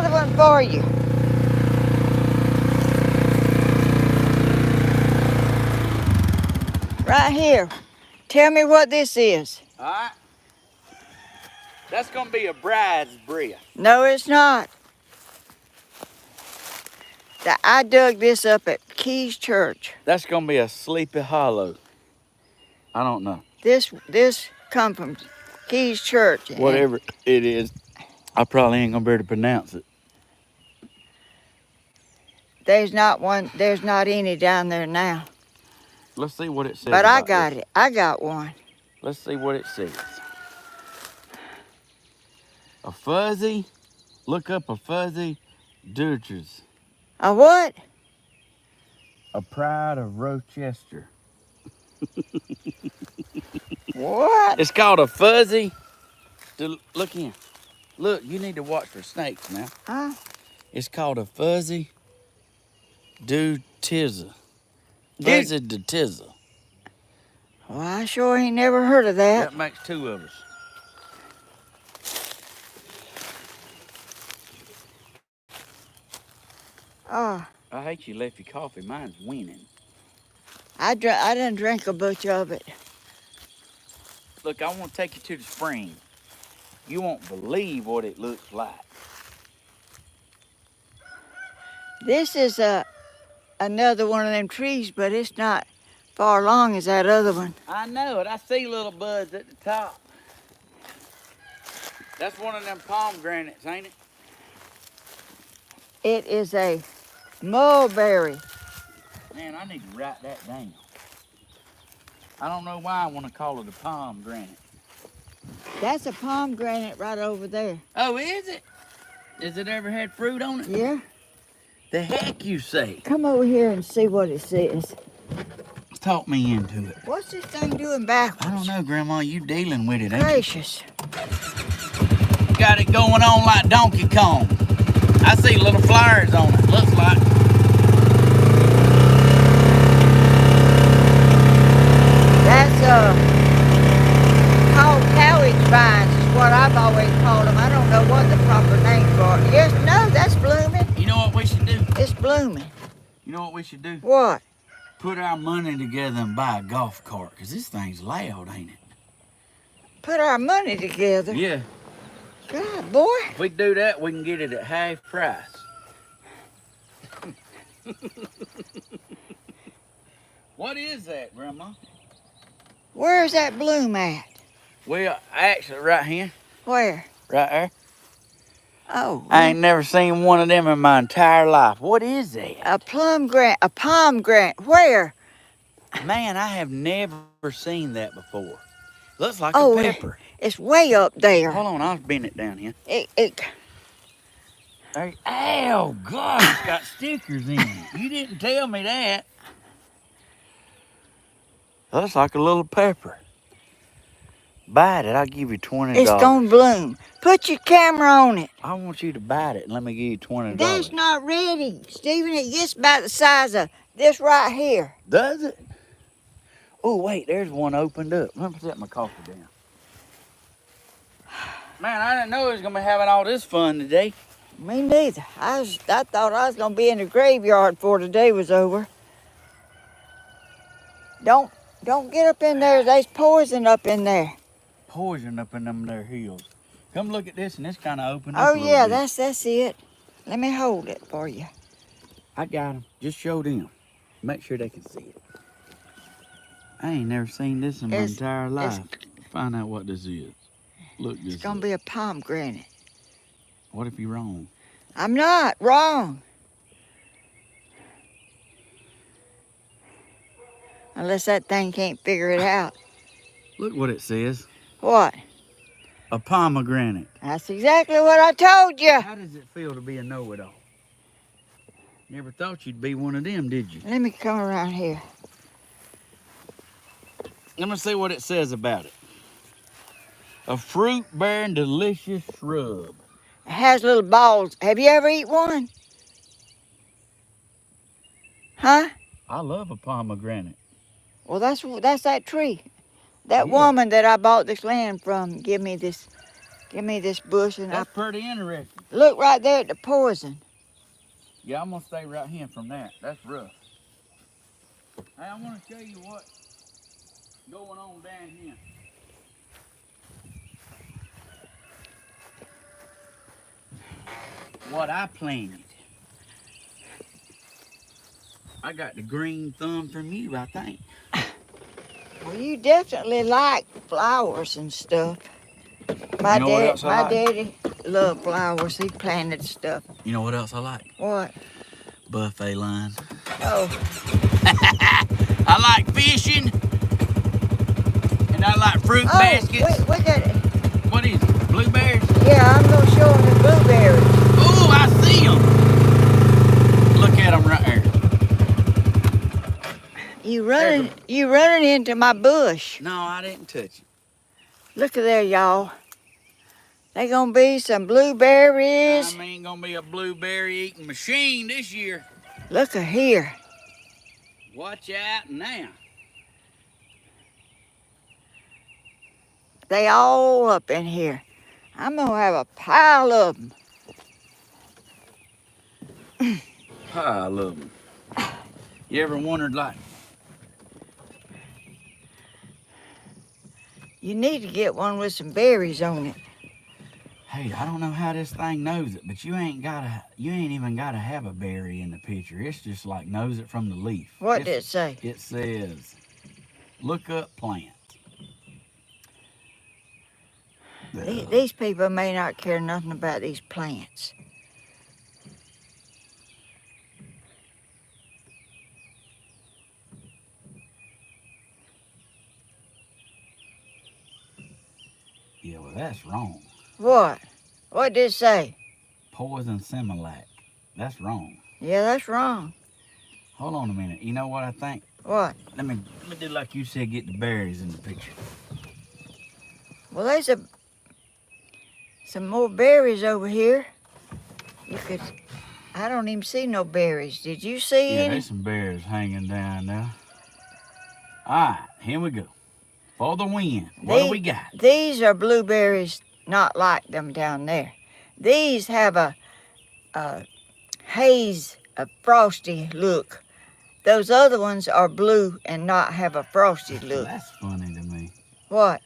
another one for you. Right here. Tell me what this is. All right. That's going to be a bride's breath. No, it's not. I dug this up at Keys Church. That's going to be a Sleepy Hollow. I don't know. This come from Keys Church. Whatever it is, I probably ain't going to be able to pronounce it. There's not any down there now. Let's see what it says. But I got it. I got one. Let's see what it says. A fuzzy, look up a fuzzy Dutchers. A what? A pride of Rochester. What? It's called a fuzzy. Look here. Look, you need to watch for snakes now. Huh? It's called a fuzzy Dutizza. Fuzzy Dutizza. Well, I sure ain't never heard of that. That makes two of us. Oh, I hate you left your coffee. Mine's winning. I done drank a bunch of it. Look, I want to take you to the spring. You won't believe what it looks like. This is another one of them trees, but it's not far along as that other one. I know it. I see little buds at the top. That's one of them pomegranates, ain't it? It is a mulberry. Man, I need to write that down. I don't know why I want to call it a pomegranate. That's a pomegranate right over there. Oh, is it? Has it ever had fruit on it? Yeah. The heck you say? Come over here and see what it says. Talk me into it. What's this thing doing backwards? I don't know, Grandma. You dealing with it, ain't Gracious. you? Got it going on like Donkey Kong. I see little flowers on it. Looks like. That's called cowage vines is what I've always called them. I don't know what the proper name for it. Yes, no, that's blooming. You know what we should do? It's blooming. You know what we should do? What? Put our money together and buy a golf cart, because this thing's loud, ain't it? Put our money together. Yeah. God, boy. If we do that, we can get it at half price. What is that, Grandma? Where's that bloom at? Well, actually, right here. Where? Right there. Oh. I ain't never seen one of them in my entire life. What is that? A pomegranate. Where? Man, I have never seen that before. Looks like Oh, a pepper. It's way up there. Hold on, I'll bend it down here. There, ow, God, it's got stickers in it. You didn't tell me that. Looks like a little pepper. Bite it, I'll give you $20. It's gonna bloom. Put your camera on it. I want you to bite it and let me give you $20. That's not ready, Stephen. It gets about the size of this right here. Does it? Oh, wait, there's one opened up. Let me set my coffee down. Man, I didn't know we was going to be having all this fun today. Me neither. I thought I was gonna be in the graveyard before the day was over. Don't get up in there. There's poison up in there. Poison up in them there hills. Come look at this, and it's kind of opened Oh up a little yeah, bit. that's it. Let me hold it for you. I got them. Just show them. Make sure they can see it. I ain't never seen this in my entire life. Find out what this is. Look this. It's gonna be a pomegranate. What if you're wrong? I'm not wrong. Unless that thing can't figure it out. Look what it says. What? A pomegranate. That's exactly what I told you. How does it feel to be a know-it-all? Never thought you'd be one of them, did you? Let me come around here. Let me see what it says about it. A fruit-bearing delicious shrub. It has little balls. Have you ever eaten one? Huh? I love a pomegranate. Well, that's that tree. That Yeah. woman that I bought this land from give me this bush, and That's pretty interesting. Look right there at the poison. Yeah, I'm gonna stay right here from that. That's rough. Hey, I want to show you what's going on down here. What I planted. I got the green thumb from you, I think. Well, you definitely like flowers and stuff. You know what else I My like? daddy loved flowers. He planted stuff. You know what else I like? What? Buffet line. Oh, I like fishing. And I like fruit baskets. we got it. What is it? Blueberries? Yeah, I'm gonna show him the blueberries. Oh, I see them. Look at them right there. You running into my bush. No, I didn't touch it. Look at there, y'all. They gonna be some blueberries. I ain't gonna be a blueberry eating machine this year. Look at here. Watch out now. They all up in here. I'm gonna have a pile of them. I love them. You ever wondered, like, You need to get one with some berries on it. hey, I don't know how this thing knows it, but you ain't even gotta have a berry in the picture. It's just like knows it from the leaf. What did it say? It says, look up plant. These people may not care nothing about these plants. Yeah, well, that's wrong. What? What did it say? Poison Similac. That's wrong. Yeah, that's wrong. Hold on a minute. You know what I think? What? Let me do like you said, get the berries in the picture. Well, there's some more berries over here. I don't even see no berries. Did you see Yeah, any? there's some berries hanging down there. All right, here we go. For the win. What do we got? These are blueberries, not like them down there. These have a haze, a frosty look. Those other ones are blue and not have a frosty look. That's funny to me. What?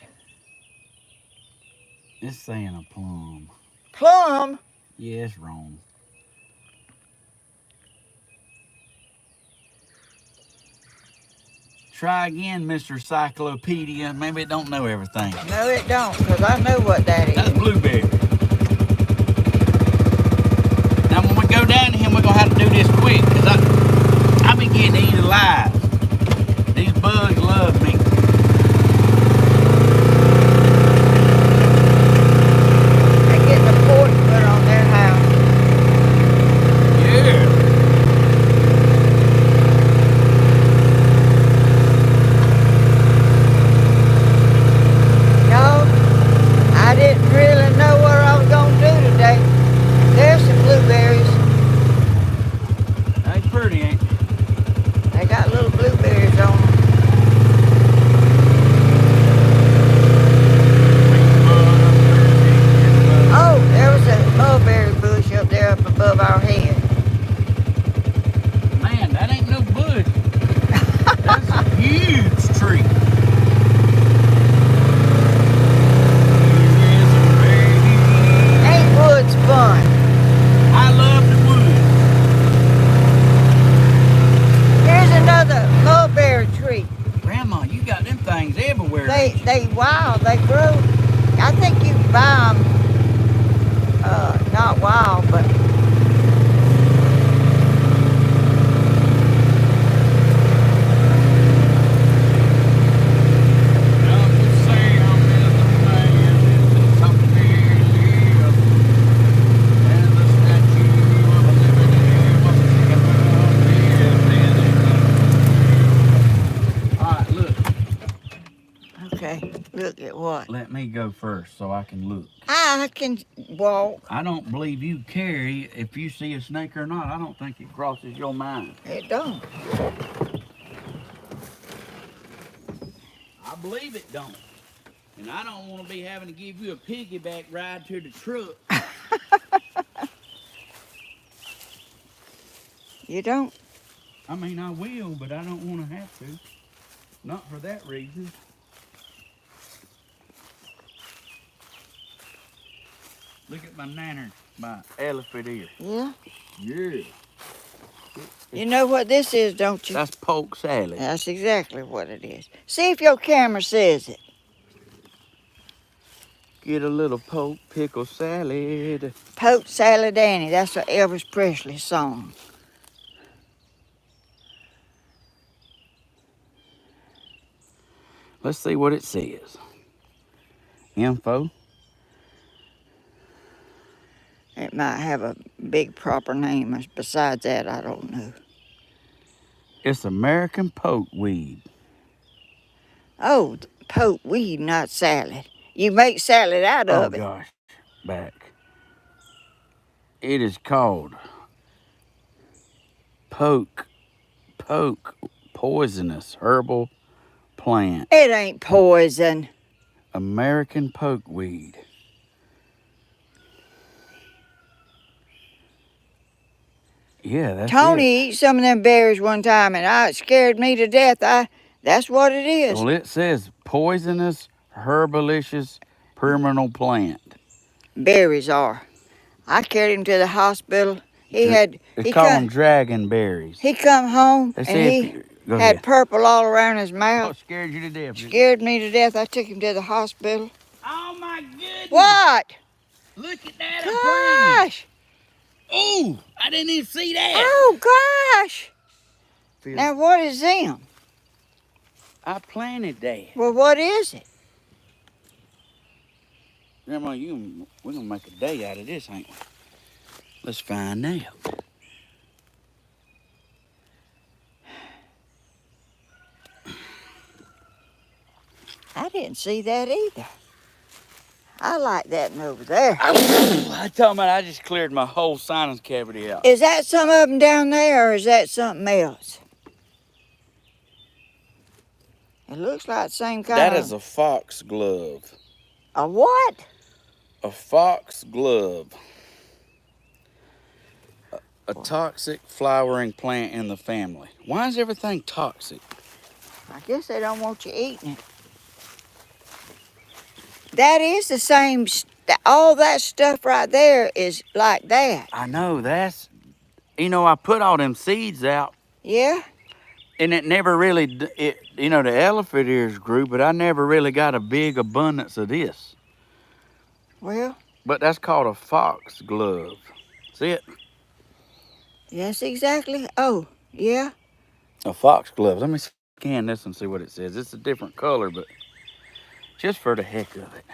It's saying a plum. Plum? Yeah, it's wrong. Try again, Mr. Cyclopedia. Maybe it don't know everything. No, it don't, because I know what that is. That's blueberry. Now, when we go down to him, we're going to have to do this quick, because I've been getting eaten alive. These bugs love me. They're getting a porch put on their house. Yeah. No, I didn't really know what I was going to do today. There's some blueberries. That's pretty, ain't it? They got little blueberries on them. Oh, there was a mulberry bush up there up above our head. Man, that ain't no bush. That's a huge tree. Ain't woods fun? I love the woods. Here's another mulberry tree. Grandma, you got them things everywhere. They wild, they grow. I think you can buy them, not wild, but okay, look at what. Let me go first so I can look. I can walk. I don't believe you carry if you see a snake or not. I don't think it crosses your mind. It don't. I believe it don't. And I don't want to be having to give you a piggyback ride to the truck. You don't? I mean, I will, but I don't want to have to. Not for that reason. Look at my nanner, my elephant ear. Yeah. Yeah. You know what this is, don't you? That's poke salad. That's exactly what it is. See if your camera says it. Get a little poke pickle salad. Poke salad Annie. That's what Elvis Presley song. Let's see what it says. Info. It might have a big proper name. Besides that, I don't know. It's American pokeweed. Oh, poke weed, not salad. You make salad out Oh of it. gosh, back. It is called poke poisonous herbal plant. It ain't poison. American pokeweed. Yeah, that's Tony ate some of them berries one time, and it scared me to death. That's what it is. Well, it says poisonous herbalicious permanent plant. Berries are. I carried him to the hospital. They call them dragon berries. He come home They and say he go had ahead. purple all around his Oh, mouth. scared you to death. Scared me to death. I took him to the hospital. Oh my goodness! What? Look at that! Gosh! Oh, I didn't even see that. Oh gosh! Now what is them? I planted that. Well, what is it? Grandma, we're gonna make a day out of this, ain't we? Let's find out. I didn't see that either. I like that one over there. I told man I just cleared my whole sinus cavity out. Is that some of them down there, or is that something else? It looks like the same kind That of... is a foxglove. A what? A foxglove. A toxic flowering plant in the family. Why is everything toxic? I guess they don't want you eating it. That is the same, all that stuff right there is like that. I know, that's, I put all them seeds out. Yeah? And it never really, the elephant ears grew, but I never really got a big abundance of this. Well? But that's called a foxglove. See it? Yes, exactly. Oh, yeah? A foxglove. Let me scan this and see what it says. It's a different color, but just for the heck of it.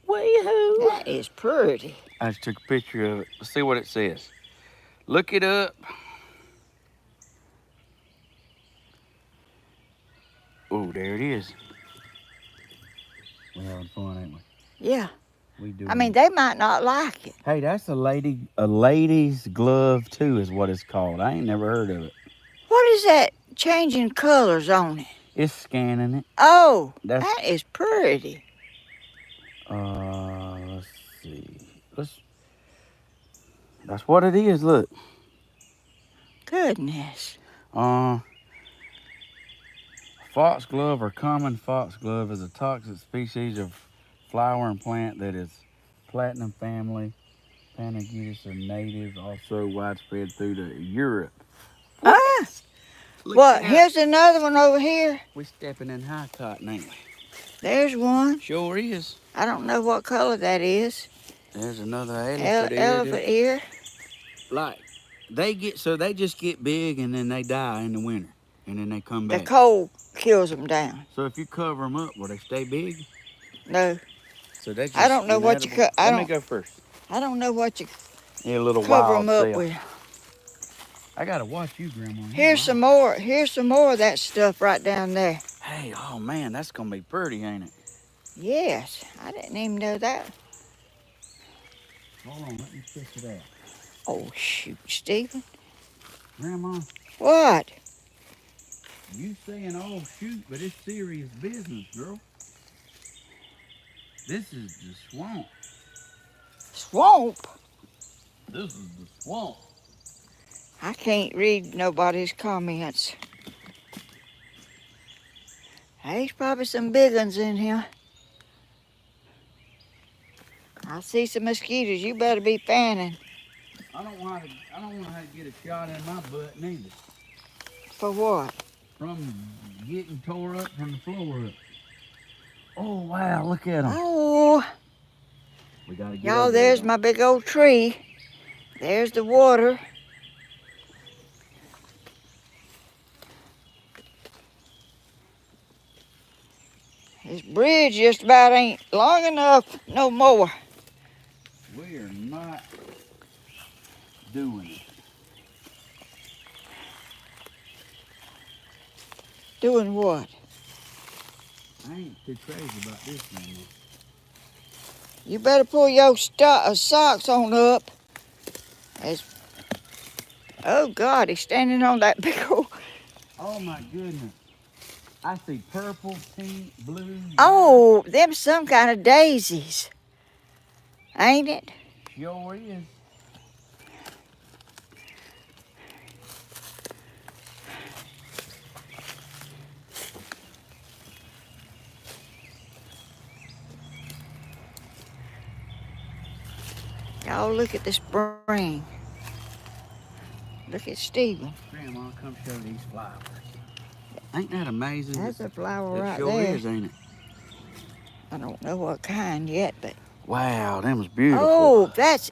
Wee-hoo! That is pretty. I just took a picture of it. Let's see what it says. Look it up. Oh, there it is. We're having fun, ain't we? Yeah. We do. I mean, they might not like it. Hey, that's a lady's glove too, is what it's called. I ain't never heard of it. What is that changing colors on it? It's scanning it. Oh, that is pretty. Let's see. That's what it is. Look. Goodness. Foxglove or common foxglove is a toxic species of flowering plant that is platinum family. Panagitis are native, also widespread through to Europe. Ah. Well, here's another one over here. We're stepping in high cotton, ain't we? There's one. Sure is. I don't know what color that is. There's another elephant ear. Elephant ear. Like, they just get big and then they die in the winter. And then they come back. The cold kills them down. So if you cover them up, will they stay big? No. So they just I don't know what you cut. Let me go first. I don't know what you Yeah, a little cover wild them up cell. with. I gotta watch you, Grandma. Here's some more. Here's some more of that stuff right down there. Hey, oh man, that's gonna be pretty, ain't it? Yes, I didn't even know that. Hold on, let me check it out. Oh shoot, Stephen. Grandma, What? you saying oh shoot, but it's serious business, girl. This is the swamp. Swamp? This is the swamp. I can't read nobody's comments. There's probably some big ones in here. I see some mosquitoes. You better be fanning. I don't want to get a shot in my butt neither. For what? From getting tore up from the floor up. Oh wow, look at them. Oh, We gotta get y'all, over there's there. my big old tree. There's the water. This bridge just about ain't long enough no more. We are not doing it. Doing what? I ain't too crazy about this no more. You better pull your socks on up. Oh God, he's standing on that big old. Oh my goodness. I see purple, pink, blue. Oh, them some kind of daisies, ain't it? Sure is. Y'all look at the spring. Look at Stephen. Grandma, come show these flowers. Ain't that amazing? That's a flower right sure there. is, ain't it? I don't know what kind yet, but Wow, that was beautiful. that's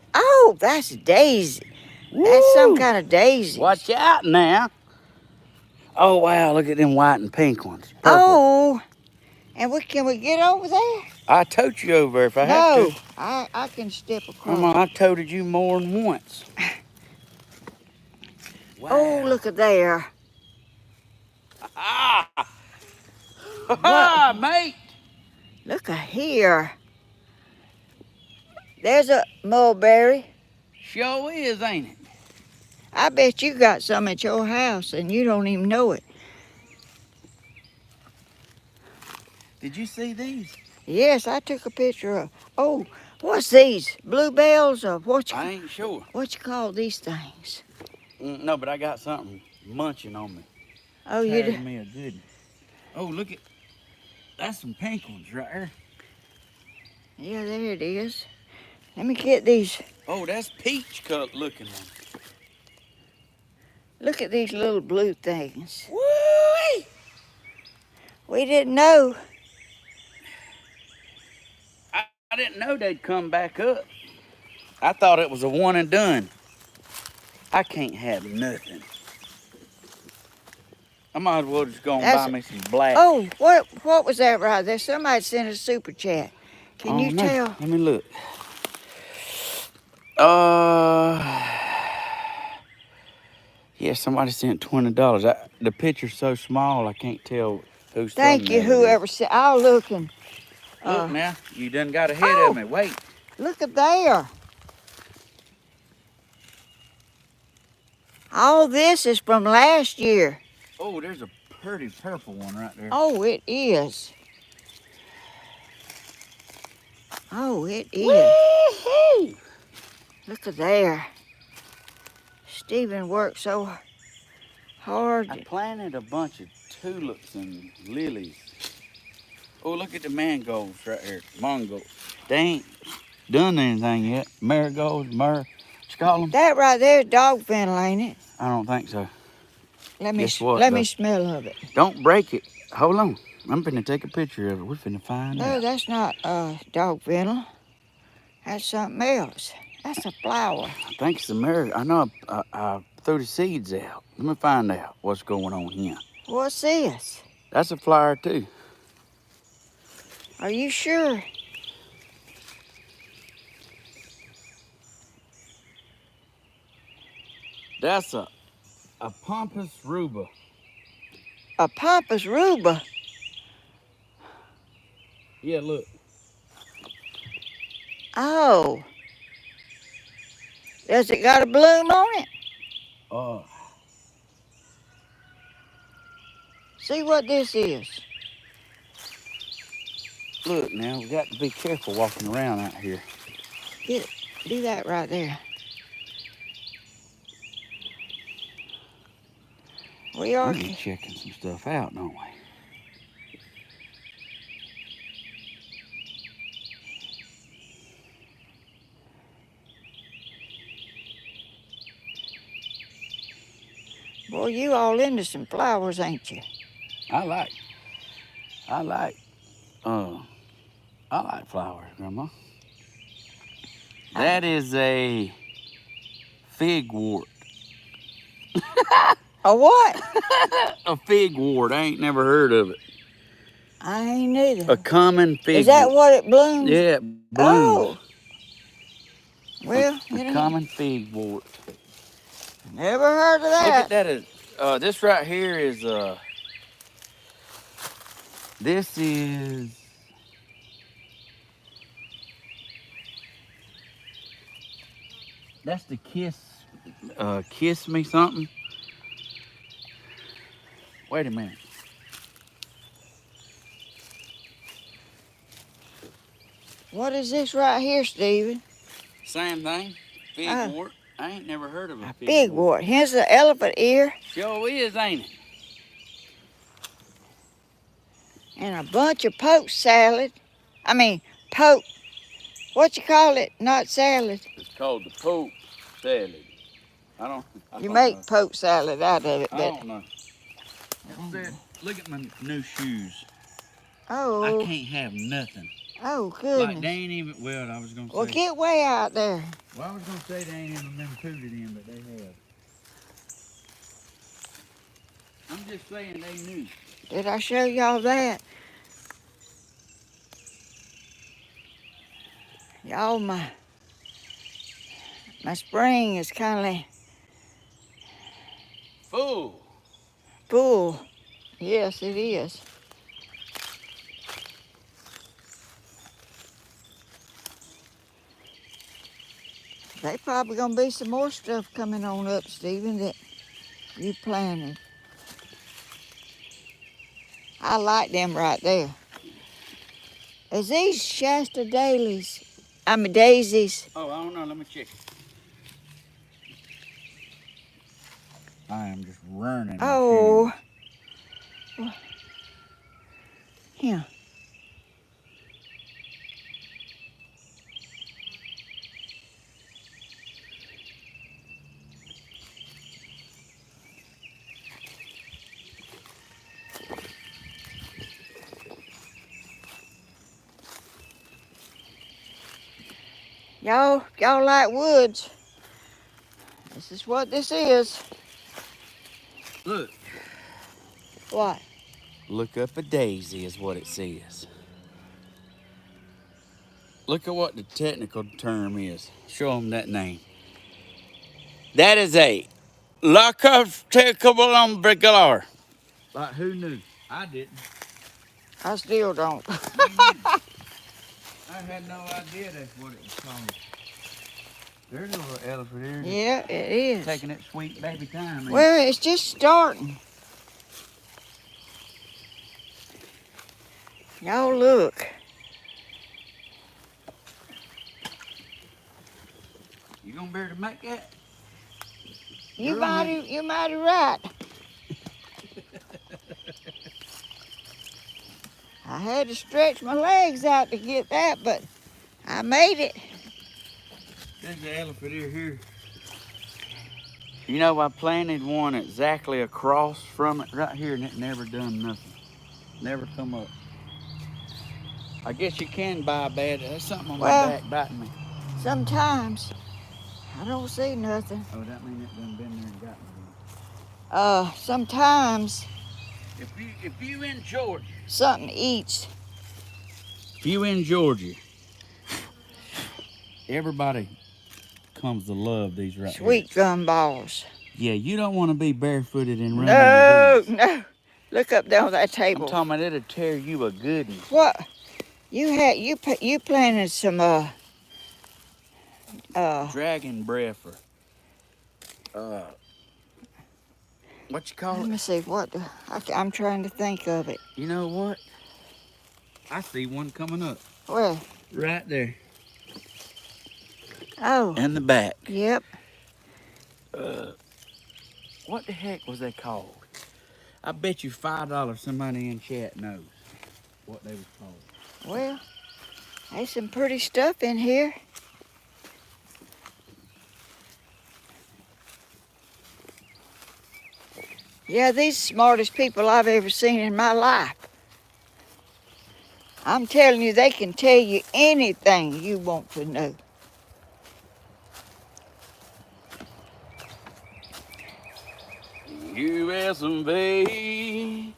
daisy. Woo! That's some kind of daisy. Watch out now. Oh wow, look at them white and pink ones. Purple. Oh, and can we get over there? I tote you over if I have No, to. I can step across. Mama, I toted you more than once. Wow. Oh, look at there. Ah! What? Mate! Look at here. There's a mulberry. Sure is, ain't it? I bet you got some at your house and you don't even know it. Did you see these? Yes, I took a picture of. Oh, what's these? Bluebells or I ain't sure. what you call these things? No, but I got something munching on me. Oh, you do? Me a good. Oh, look at. That's some pink ones right there. Yeah, there it is. Let me get these. Oh, that's peach cut looking one. Look at these little blue things. Woo! We didn't know. I didn't know they'd come back up. I thought it was a one and done. I can't have nothing. I might as well just go and buy me some black. Oh, what was that right there? Somebody sent a super chat. Can you tell? Let me look. Yeah, somebody sent $20. The picture's so small I can't tell who's. Thank you, whoever said. I'll look and. Look now, you done got ahead of me. Wait. Look at there. All this is from last year. Oh, there's a pretty purple one right there. Oh, it is. Oh, it is. Woo-hoo! Look at there. Stephen worked so hard. I planted a bunch of tulips and lilies. Oh, look at the mangolds right here. Mangolds. They ain't done anything yet. Marigolds, what you call them? That right there is dog fennel, ain't it? I don't think so. Let me smell of it. Don't break it. Hold on. I'm finna take a picture of it. We're finna find No, out. that's not dog fennel. That's something else. That's a flower. I think it's a marigold. I know I threw the seeds out. Let me find out what's going on here. What's this? That's a flower too. Are you sure? That's a pampas ruba. A pampas ruba. Yeah, look. Oh. Does it got a bloom on it? See what this is. Look now, we got to be careful walking around out here. Get it. Do that right there. We are. We need checking some stuff out, don't we? Boy, you all into some flowers, ain't you? I like flowers, Grandma. That is a figwort. A what? A figwort. I ain't never heard of it. I ain't neither. A common figwort. Is that what it blooms? Yeah, it blooms. Oh. Well, A common figwort. Never heard of that. Look at that. This right here is this is that's the kiss me something. Wait a minute. What is this right here, Stephen? Same thing. Figwort. I ain't never heard of a figwort. Here's the elephant ear. Sure is, ain't it? And a bunch of poke salad. I mean, poke. What you call it? Not salad. It's called the poke salad. You make poke salad out of it. I don't know. Look at my new shoes. Oh. I can't have nothing. Oh, goodness. Like they ain't even, well, I was going to say. Well, get way out there. Well, I was going to say they ain't even been pooted in, but they have. I'm just saying they new. Did I show y'all that? Y'all, my spring is kind Full. Full. Yes, it is. They probably gonna be some more stuff coming on up, Stephen, that you planted. I like them right there. Is these Shasta daisies? Daisies. Oh, I don't know. Let me check. I am just running. Oh. Here. Y'all like woods. This is what this is. Look. What? Look up a daisy is what it says. Look at what the technical term is. Show them that name. That is a Lacovticable. Like who knew? I didn't. I still don't. I had no idea that's what it was called. There's a little elephant here. Yeah, it is. Taking its sweet baby time. Well, it's just starting. Y'all look. You gonna be able to make that? You mighty right. I had to stretch my legs out to get that, but I made it. There's the elephant ear here. You know, I planted one exactly across from it right here, and it never done nothing. Never come up. I guess you can buy bad. There's something on my back biting me. Sometimes I don't see nothing. Oh, that means it done been there and got me. Sometimes. If you in Georgia. Something eats. If you in Georgia, everybody comes to love these right here. Sweet gumballs. Yeah, you don't want to be barefooted and running. No. Look up there on that table. I'm talking about it'll tear you a good one. What? You planted some dragon breath or what you call it? Let me see what I'm trying to think of it. You know what? I see one coming up. Where? Right there. Oh. In the back. Yep. What the heck was they called? I bet you $5 somebody in chat knows what they was called. Well, there's some pretty stuff in here. Yeah, these are the smartest people I've ever seen in my life. I'm telling you, they can tell you anything you want to know. USMV.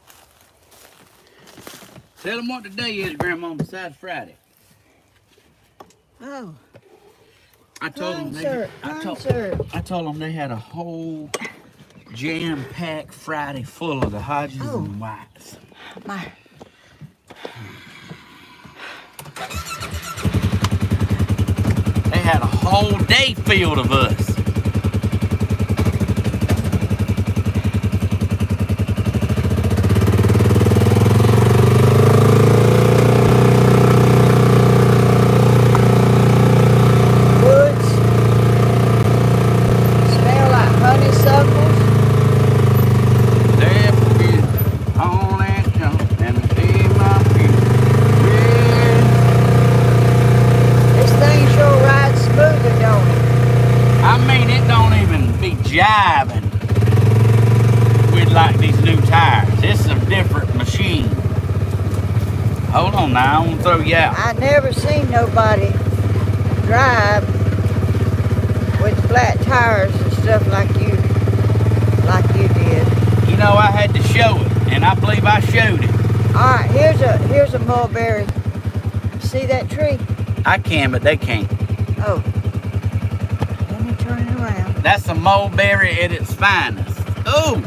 Tell them what today is, Grandma, besides Friday. Oh, I told them I told them they had a whole jam-packed Friday full of the Hodges and Wyatts. My. They had a whole day filled of us. Woods smell like honeysuckles. Left feet on that jump and leave my feet. This thing sure rides smoother, don't it? I mean, it don't even be jiving with like these new tires. This is a different machine. Hold on now, I'm gonna throw you out. I never seen nobody drive with flat tires and stuff like you did. You know, I had to show it, and I believe I showed it. All right, here's a mulberry. See that tree? I can, but they can't. Oh, let me turn it around. That's a mulberry at its finest. Ooh,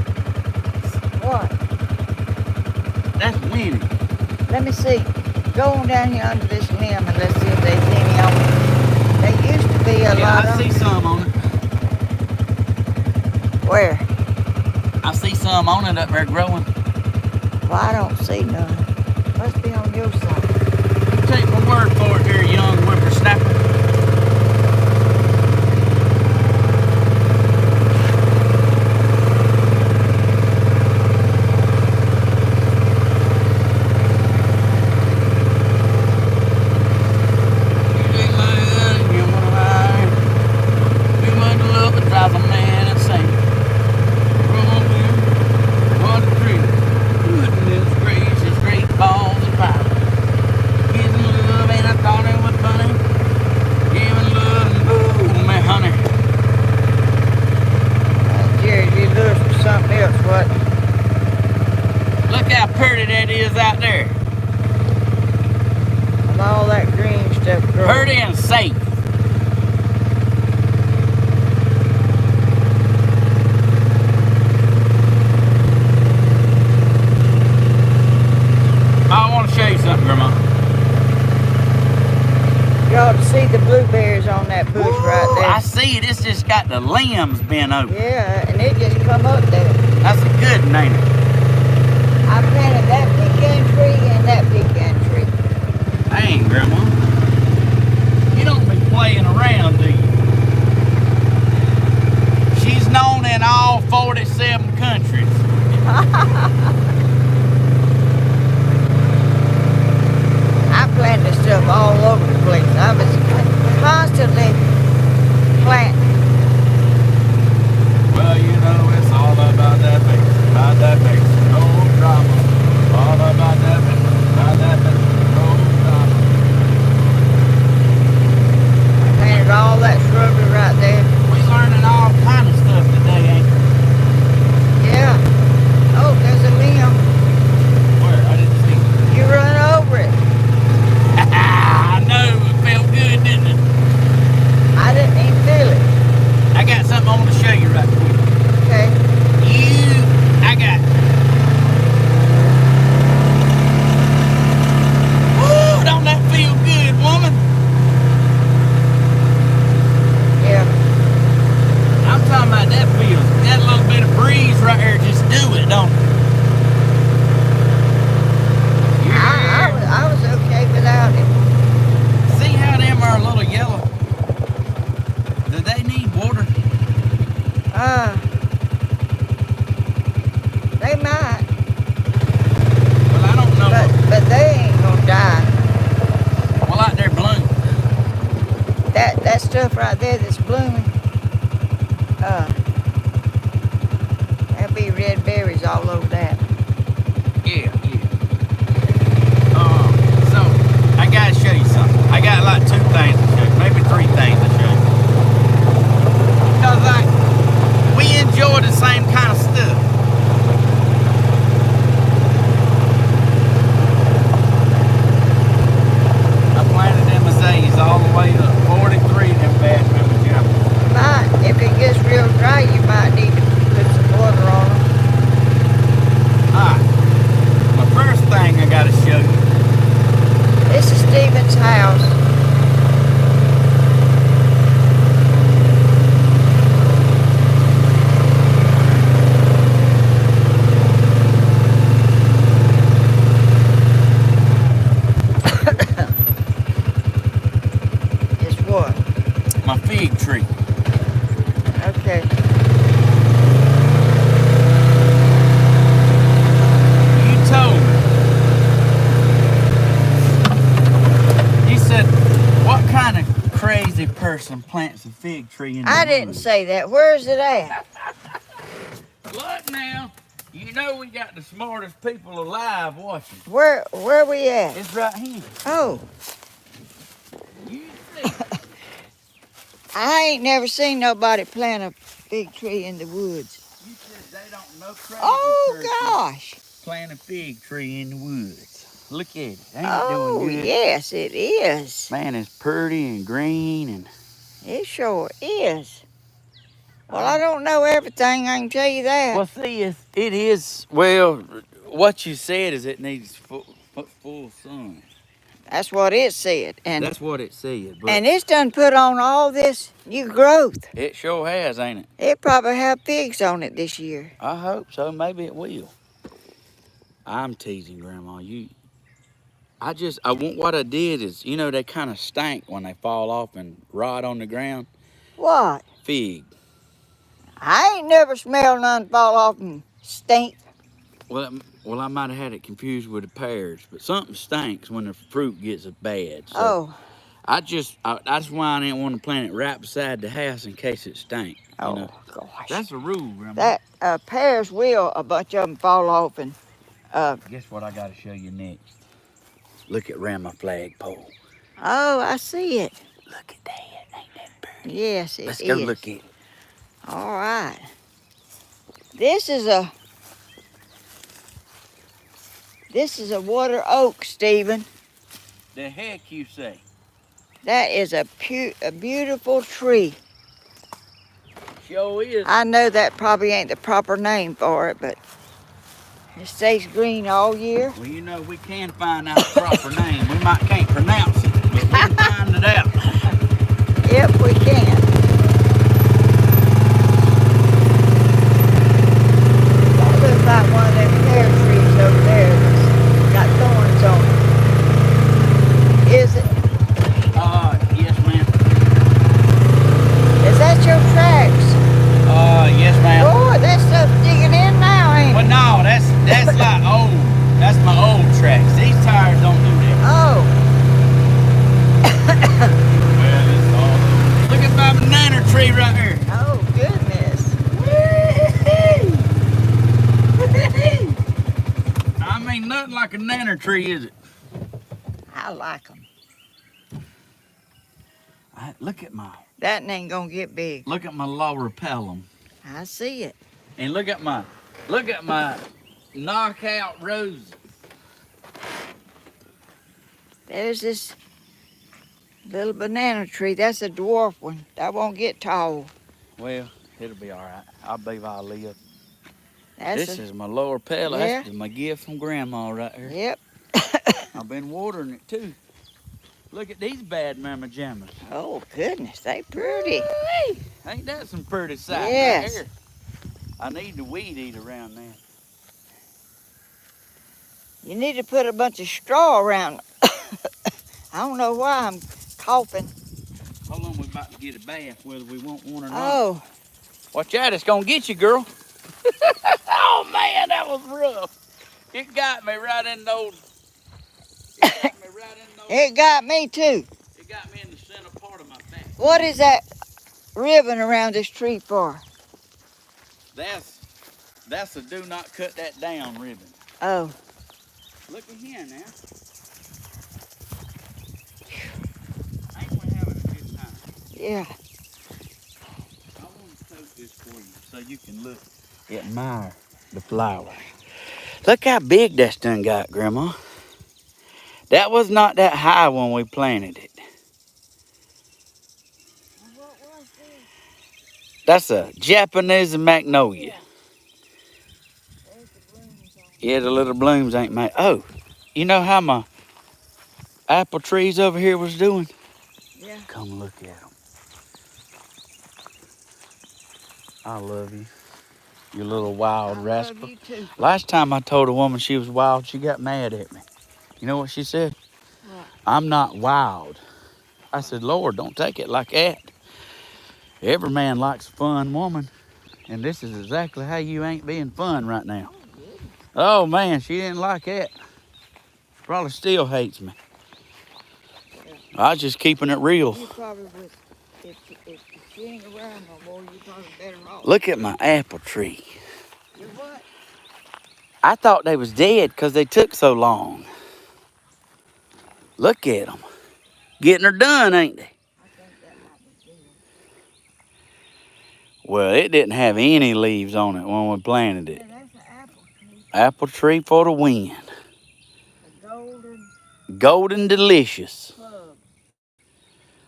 What? that's winning. Let me see. Go on down here under this limb and let's see if there's any on it. There used to be a lot I of see some on it. Where? I see some on it up there growing. Well, I don't see none. Must be on your side. You take my word for it there, young whippersnapper. Jared, you looking for something else, what? Look how pretty that is out there. With all that green stuff growing. Pretty and safe. I want to show you something, Grandma. You ought to see the blueberries on that bush right there. I see it. It's just got the limbs bent over. Yeah, and it just come up there. That's a good one, ain't it? I planted that pecan tree and that pecan tree. Dang, Grandma. You don't be playing around, do you? She's known in all 47 countries. I planted stuff all over the place. I was constantly planting. Well, you know, it's all about that base. About that base. No drama. stuff right there that's blooming, there'll be red berries all over that. Yeah. So I gotta show you something. I got like 2 things to show you, maybe 3 things to show you. Because like we enjoy the same kind of stuff. I planted them azaleas all the way up, 43 of them bad members. If it gets real dry, you might need to put some water on them. Alright, my first thing I gotta show you. This is Stephen's house. It's what? My fig tree. Okay. You told me. You said, what kind of crazy person plants a fig tree in the I didn't woods? say that. Where's it at? Look now. You know we got the smartest people alive watching. Where we at? It's right here. Oh, You see. I ain't never seen nobody plant a fig tree in the woods. You said they don't know crazy Oh person gosh. plant a fig tree in the woods. Look at it. Ain't Oh it doing good? yes, it is. Man, it's pretty and green and It sure is. Well, I don't know everything, I can tell you that. well, see, it is. Well, what you said is it needs full sun. That's what it said. And That's what it said. But and it's done put on all this new growth. it sure has, ain't it? It probably have figs on it this year. I hope so. Maybe it will. I'm teasing, Grandma. I want what I did is, you know, they kind of stink when they fall off and rot on the ground. What? Fig. I ain't never smelled none fall off and stink. Well, I might have had it confused with the pears, but something stinks when the fruit gets bad. So Oh. that's why I didn't want to plant it right beside the house in case it stank. Oh, You know? gosh. That's a rule, Grandma. That pears will, a bunch of them fall off and Guess what I got to show you next? Look at around my flagpole. oh, I see it. Look at that. Ain't that pretty? Yes, it is. Let's go look at it. All right. This is a water oak, Stephen. The heck you say? That is a beautiful tree. Sure is. I know that probably ain't the proper name for it, but it stays green all year. Well, you know, we can find out the proper name. We can't pronounce it, but we can find it out. Yep, we can. That looks like one of them pear trees over there that's got thorns on it. Is it? Yes, ma'am. Is that your tracks? Yes, ma'am. Oh, that stuff's digging in now, ain't Well, it? no, that's like old. That's my old tracks. These tires don't do that. Oh. Well, it's all. Look at my banana tree right here. Oh, goodness. I mean, nothing like a nanner tree, is it? I like them. Look at my That ain't gonna get big. lower pelum, I see it. and look at my knockout roses. There's this little banana tree. That's a dwarf one. That won't get tall. Well, it'll be all right. I believe I'll live. That's This is my lower pelum. Yeah. That's my gift from Grandma right here. Yep. I've been watering it too. Look at these bad mama jammas. Oh, goodness. They pretty. Ain't that some pretty sight Yes. right here? I need the weed eat around there. You need to put a bunch of straw around. I don't know why I'm coughing. Hold on, we're about to get a bath, whether we want one or not. Oh, Watch out, it's gonna get you, girl. Oh man, that was rough. It got me right in the old. It got me right in the old. it got me too. It got me in the center part of my back. What is that ribbon around this tree for? That's a do not cut that down ribbon. Oh. Look at here now. Ain't we having a good time? Yeah. I want to soak this for you so you can look, admire the flowers. Look how big that's done got, Grandma. That was not that high when we planted it. What was this? That's a Japanese magnolia. There's the blooms on it. Yeah, the little blooms ain't made. Oh, you know how my apple trees over here was doing? Yeah. Come look at them. I love you. You little wild I rascal. love you too. Last time I told a woman she was wild, she got mad at me. You know what she said? What? I'm not wild. I said, Lord, don't take it like that. Every man likes a fun woman. And this is exactly how you ain't being fun right now. Oh, goodness. Oh, man, she didn't like that. Probably still hates me. Yeah. I was just keeping it real. You probably would. If she ain't around no more, you probably better off. Look at my apple tree. You what? I thought they was dead because they took so long. Look at them. Getting her done, ain't they? I think that might be good. Well, it didn't have any leaves on it when we planted it. Yeah, that's an apple tree. Apple tree for the win. A golden Golden delicious. club.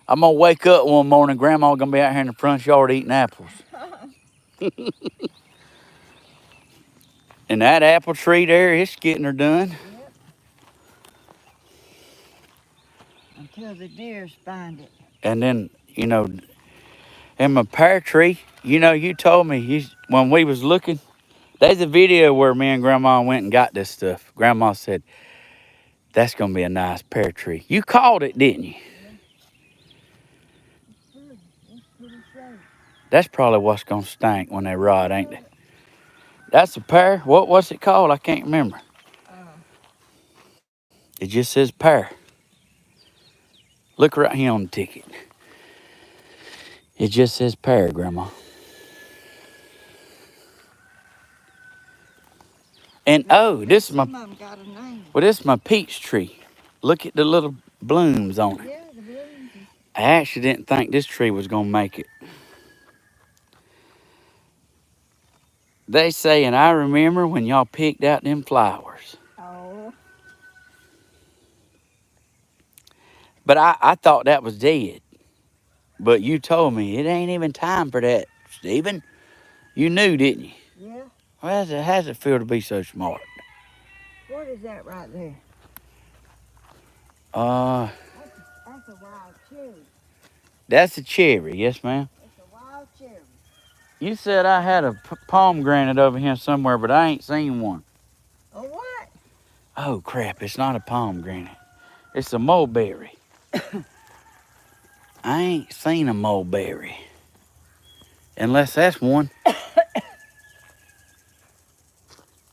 I'm going to wake up one morning, Grandma going to be out here in the front yard eating apples. And that apple tree there, it's getting her done. Yep. Until the deers find it. And then, you know, and my pear tree, you know, you told me when we was looking, there's a video where me and Grandma went and got this stuff. Grandma said, that's going to be a nice pear tree. You called it, didn't you? Yeah. It's pretty. It's pretty shady. That's probably what's going to stink when they rot, ain't they? That's a pear. What's it called? I can't remember. It just says pear. Look right here on the ticket. It just says pear, Grandma. And oh, this is my Some of them got a name. well, this is my peach tree. Look at the little blooms on it. Yeah, the blooms. I actually didn't think this tree was gonna make it. They say, and I remember when y'all picked out them flowers. Oh. But I thought that was dead. But you told me it ain't even time for that, Stephen. You knew, didn't you? Yeah. Well, how's it feel to be so smart? What is that right there? Uh, That's a wild cherry. that's a cherry, yes, ma'am. It's a wild cherry. You said I had a pomegranate over here somewhere, but I ain't seen one. A what? Oh, crap, it's not a pomegranate. It's a mulberry. I ain't seen a mulberry. Unless that's one.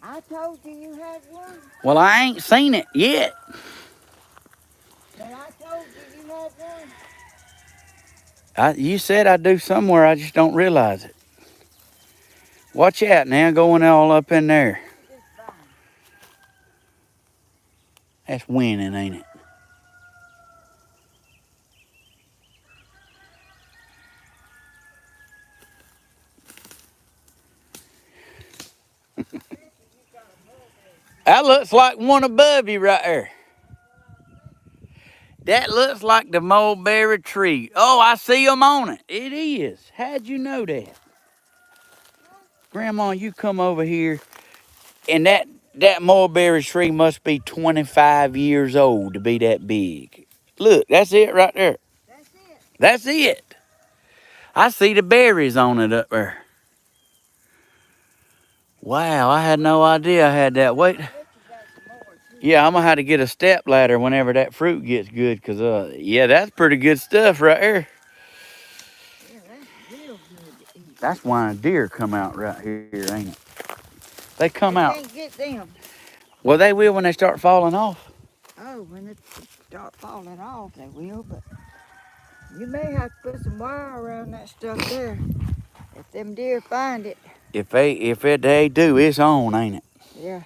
I told you you had one. Well, I ain't seen it yet. But I told you you had one. You said I do somewhere, I just don't realize it. Watch out now, going all up in there. Just fine. That's winning, ain't it? That looks like one above you right there. That looks like the mulberry tree. Oh, I see them on it. It is. How'd you know that? Grandma, you come over here, and that mulberry tree must be 25 years old to be that big. Look, that's it right there. That's it. That's it. I see the berries on it up there. Wow, I had no idea I had that. Wait. I bet you got some more too. Yeah, I'm going to have to get a step ladder whenever that fruit gets good, because, yeah, that's pretty good stuff right there. Yeah, that's real good to eat. That's why deer come out right here, ain't it? They come You out. can't get them. Well, they will when they start falling off. Oh, when they start falling off, they will, but You may have to put some wire around that stuff there. If them deer find it. If they do, it's on, ain't it? Yeah.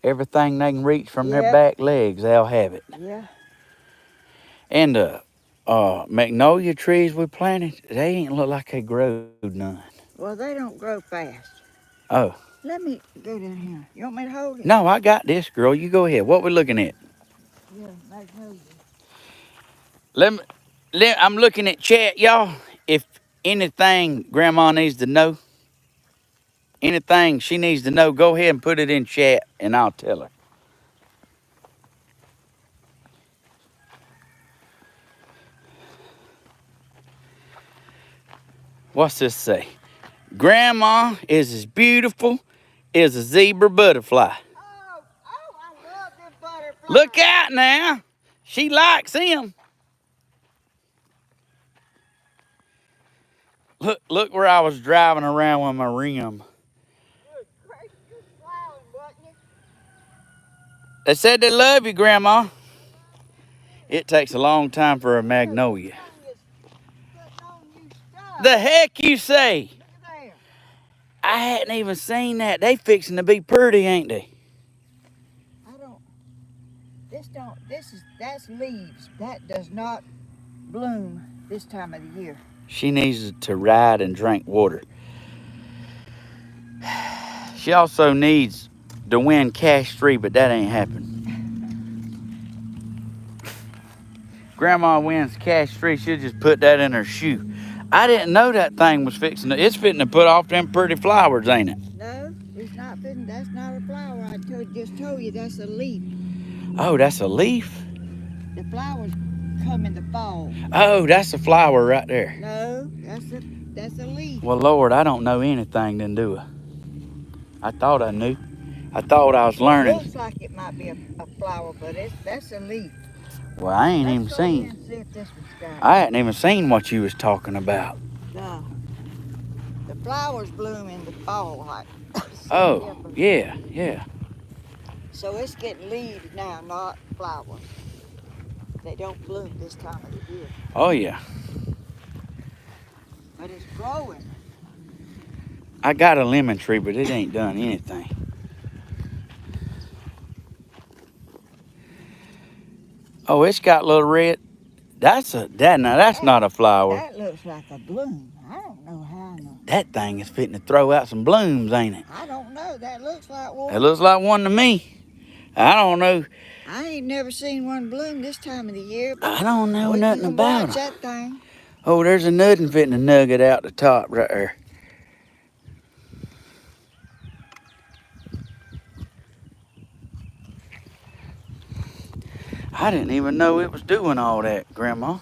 Everything they can reach from their Yep. back legs, they'll have it. Yeah. And the magnolia trees we planted, they ain't look like they growed none. Well, they don't grow fast. Oh. Let me go down here. You want me to hold it? No, I got this, girl. You go ahead. What we looking at? Yeah, magnolia. I'm looking at chat, y'all. If anything Grandma needs to know, anything she needs to know, go ahead and put it in chat, and I'll tell her. What's this say? Grandma is as beautiful as a zebra butterfly. Oh, I love them butterflies. Look out now. She likes him. Look where I was driving around with my rim. You're smiling, wasn't you? They said they love you, Grandma. It takes a long time for a magnolia. The heck you say? Look at there. I hadn't even seen that. They fixing to be pretty, ain't they? That's leaves. That does not bloom this time of the year. She needs to ride and drink water. She also needs to win cash 3, but that ain't happened. Grandma wins cash 3, she'll just put that in her shoe. I didn't know that thing was fixing to, it's fitting to put off them pretty flowers, ain't it? No, it's not fitting. That's not a flower. I just told you that's a leaf. Oh, that's a leaf? The flowers come in the fall. Oh, that's a flower right there. No, that's a leaf. Well, Lord, I don't know anything then, do I? I thought I knew. I thought I was learning. It looks like it might be a flower, but that's a leaf. Well, I ain't even Let's go in seen. and see if this one's got it. I hadn't even seen what you was talking about. No. The flowers bloom in the fall, like. Oh, yeah, yeah. So it's getting leaves now, not flowers. They don't bloom this time of the year. Oh, yeah. But it's growing. I got a lemon tree, but it ain't done anything. Oh, it's got little red. That's not a flower. That looks like a bloom. I don't know how. That thing is fitting to throw out some blooms, ain't it? I don't know. That looks like one. It looks like one to me. I don't know. I ain't never seen one bloom this time of the year. But I don't know nothing about watch them. that thing. Oh, there's a nothing fitting to nugget out the top right there. I didn't even know it was doing all that, Grandma.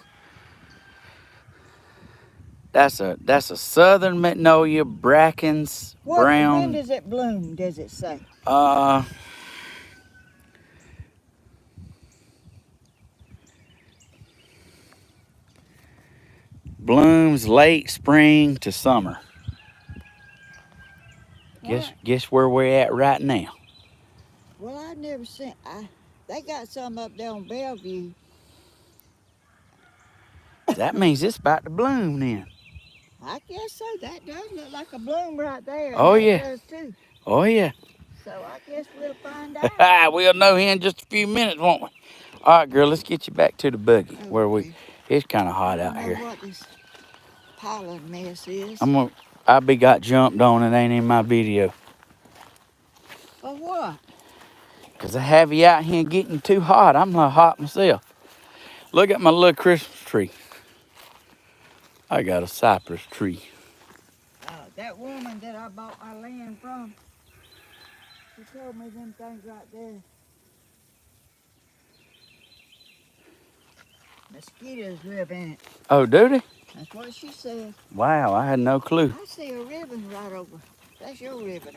That's a southern magnolia, brackens, brown. When does it bloom, does it say? Blooms late spring to summer. What? Guess where we're at right now. Well, I've never seen. They got some up there on Bellevue. That means it's about to bloom then. I guess so. That does look like a bloom right there. Oh, That yeah. does too. Oh, yeah. So I guess we'll find out. We'll know here in just a few minutes, won't we? All right, girl, let's get you back to the buggy where it's kind of hot out here. I don't know what this pile of mess is. I be got jumped on. It ain't in my video. For what? Because I have you out here getting too hot. I'm not hot myself. Look at my little Christmas tree. I got a cypress tree. That woman that I bought my land from, she told me them things right there. Mosquitoes live in it. Oh, do they? That's what she said. Wow, I had no clue. I see a ribbon right over. That's your ribbon,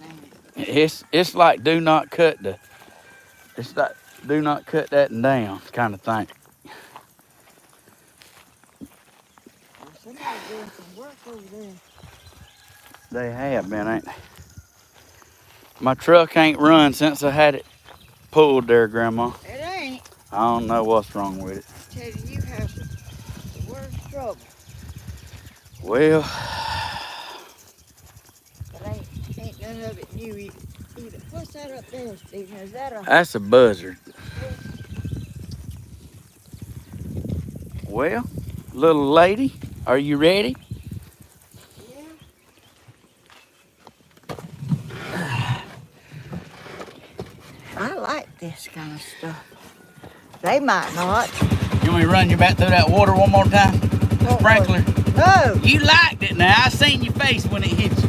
ain't it? It's like do not cut that down kind of thing. Somebody's doing some work over there. They have been, ain't they? My truck ain't run since I had it pulled there, Grandma. It ain't. I don't know what's wrong with it. I tell you, you have some work. trouble. Well, But ain't none of it new either. What's that up there, Stephen? Is that a... that's a buzzard. Well, little lady, are you ready? I like this kind of stuff. They might not. You want me to run you back through that water one more time? The sprinkler? No. You liked it now. I seen your face when it hit you.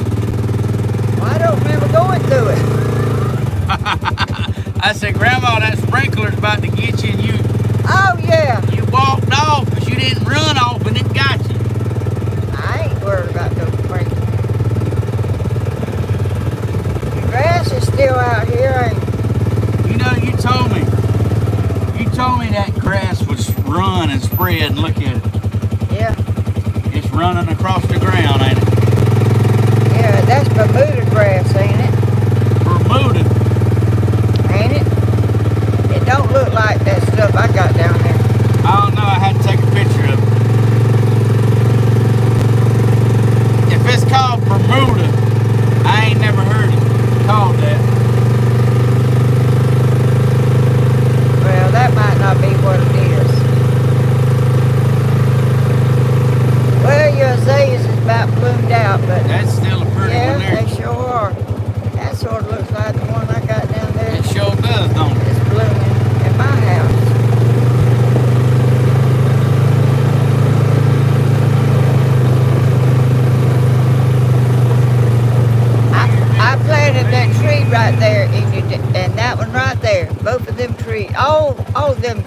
Well, I don't remember going through it. I said, Grandma, that sprinkler's about to get you, and you Oh, yeah. walked off, but you didn't run off, and it got you. I ain't worried about those sprinklers. The grass is still out here, ain't it? You know, you told me that grass was run and spread, and look at it. Yeah. It's running across the ground, ain't it? Yeah, that's Bermuda grass, ain't it? Bermuda. Ain't it? It don't look like that stuff I got down there. I don't know, I had to take a picture of it. If it's called Bermuda, I ain't never heard it called that. Well, that might not be what it is. Well, your azaleas is about bloomed out, but That's still a pretty yeah, one there. they sure are. That sort of looks like the one I got down there. It sure does, don't it? It's blooming at my house. I planted that tree right there, and that one right there. Both of them trees, all of them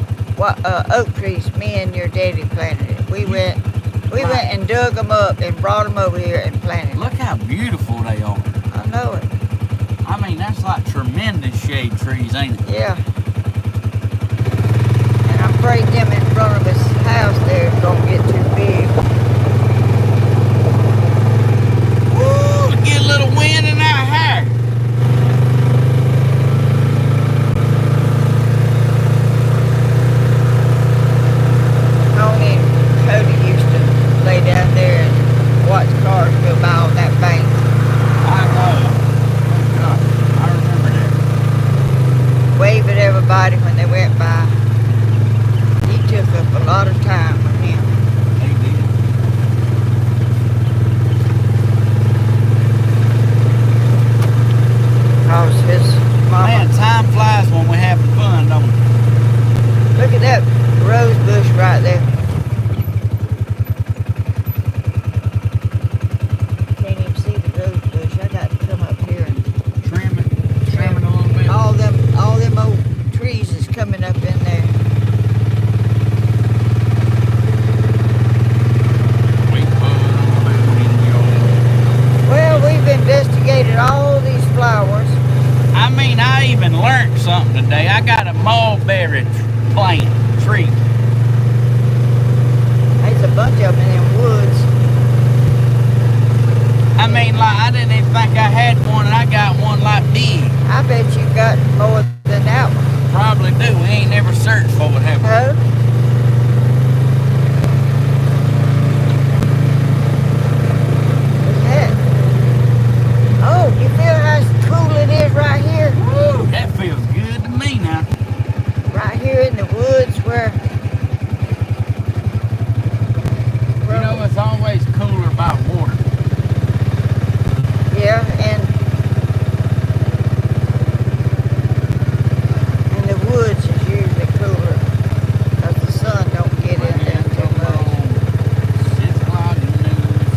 oak trees. Me and your daddy planted it. We went and dug them up and brought them over here and planted them. Look how beautiful they are. I know it. I mean, that's like tremendous shade trees, ain't it? Yeah. And I'm afraid them in front of his house there is gonna get too big. Woo! Get a little wind in our hair. Tony and Cody used to lay down there and watch cars go by on that bank. I know. I remember that. Wave at everybody when they went by. He took up a lot of time with him. They did. Cause his mama. Man, time flies when we're having fun, don't it? Look at that rose bush right there. Can't even see the rose bush. I got to come up here and Trim it a little bit. all them old trees is coming up in there. Well, we've investigated all these flowers. I mean, I even learned something today. I got a mulberry tree. There's a bunch of them in them woods. I mean, like, I didn't even think I had one, and I got one like big. I bet you got more than that one. Probably do. We ain't never searched for it, have we? Huh? What's that? Oh, you feel how cool it is right here? Woo, that feels good to me now. Right here in the woods where... You know, it's always cooler by water. Yeah, and the woods is usually cooler because the sun don't get in there too much. 6 o'clock in the noon,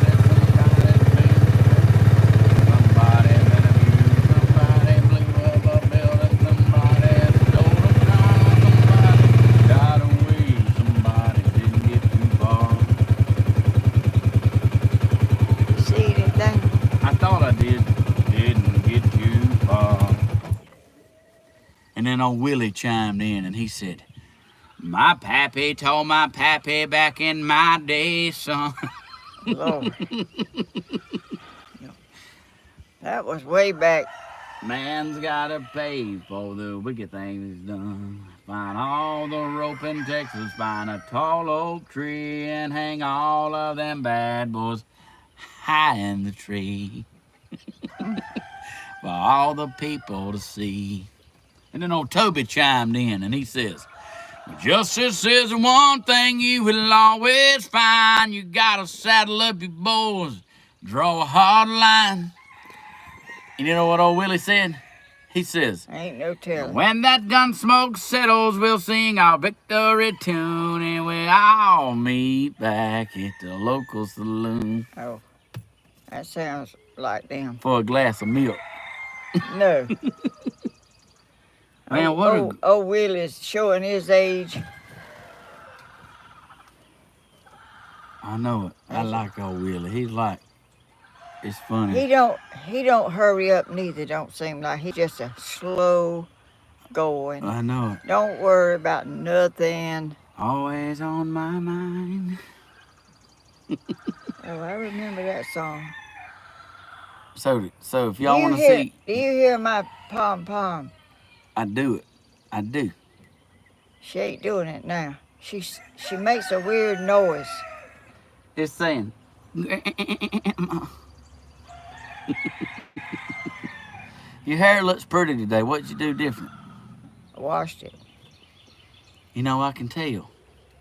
somebody blew up a building, somebody stole a car, somebody got away, somebody didn't get too far. See anything? I thought I did. Didn't get too far. And then old Willie chimed in and he said, my pappy told my pappy back in my day, son. Lord. That was way back Man's gotta pay for the wicked things he's done. Find all the rope in Texas, find a tall oak tree, and hang all of them bad boys high in the tree for all the people to see. And then old Toby chimed in and he says, justice is the one thing you will always find. You gotta saddle up your boys, draw a hard line. And you know what old Willie said? He says, Ain't no telling. when that gun smoke settles, we'll sing our victory tune and we'll all meet back at the local saloon Oh, that sounds like them. for a glass of milk. No. Man, what old Willie's showing his age. I know it. I like old Willie. He's like, it's funny. He don't hurry up neither, don't seem like. He's just a slow going. I know it. Don't worry about nothing. Always on my mind. Oh, I remember that song. So if y'all want to see, Do you hear my pom-pom? I do it. I do. She ain't doing it now. She makes a weird noise. It's saying, Grandma. Your hair looks pretty today. What'd you do different? I washed it. You know, I can tell.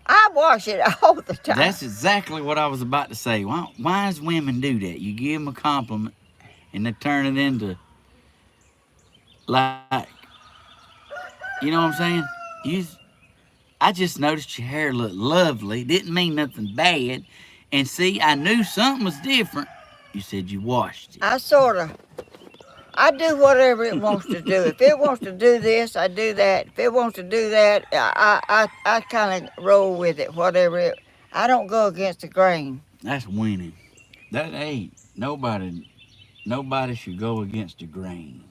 I wash it all the time. That's exactly what I was about to say. Why does women do that? You give them a compliment and they turn it into, like, you know what I'm saying? I just noticed your hair looked lovely. Didn't mean nothing bad. And see, I knew something was different. You said you washed it. I do whatever it wants to do. If it wants to do this, I do that. If it wants to do that, I kind of roll with it, I don't go against the grain. That's winning. That ain't. Nobody should go against the grain.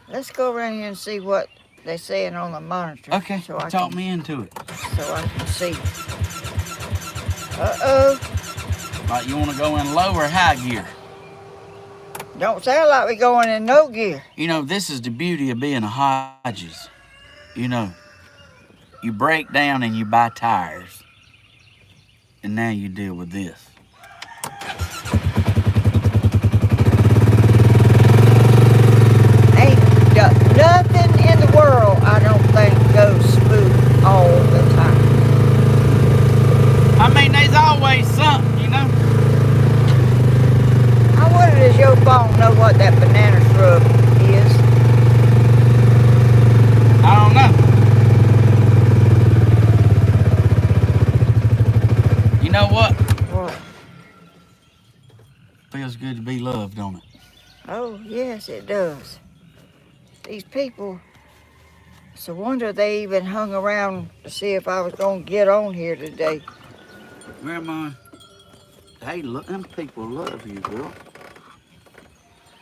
Let's go around here and see what they're saying on the monitor. Okay, talk me into it. So I can see. Uh-oh. Like you want to go in low or high gear? Don't sound like we're going in no gear. You know, this is the beauty of being a Hodges. You know, you break down and you buy tires. And now you deal with this. Nothing in the world, I don't think, goes smooth all the time. I mean, there's always something, you know? I wonder, does your phone know what that banana shrub is? I don't know. You know what? What? Feels good to be loved, don't it? Oh, yes, it does. These people, it's a wonder they even hung around to see if I was going to get on here today. Grandma, hey, look, them people love you, girl.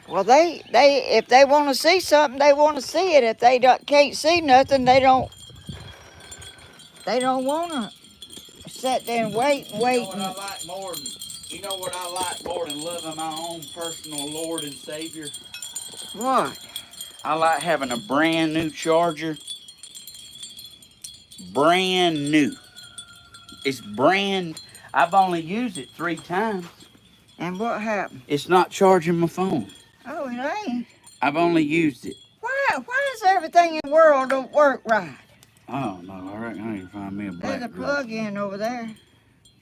Well, if they want to see something, they want to see it. If they can't see nothing, they don't want to sit there and wait. You know what I like more than loving my own personal Lord and Savior? What? I like having a brand new charger. Brand new. It's brand. I've only used it 3 times. And what happened? It's not charging my phone. Oh, it ain't. I've only used it. Why does everything in the world don't work right? Oh, no, I reckon I need to find me a black There's a girl. plug-in over there.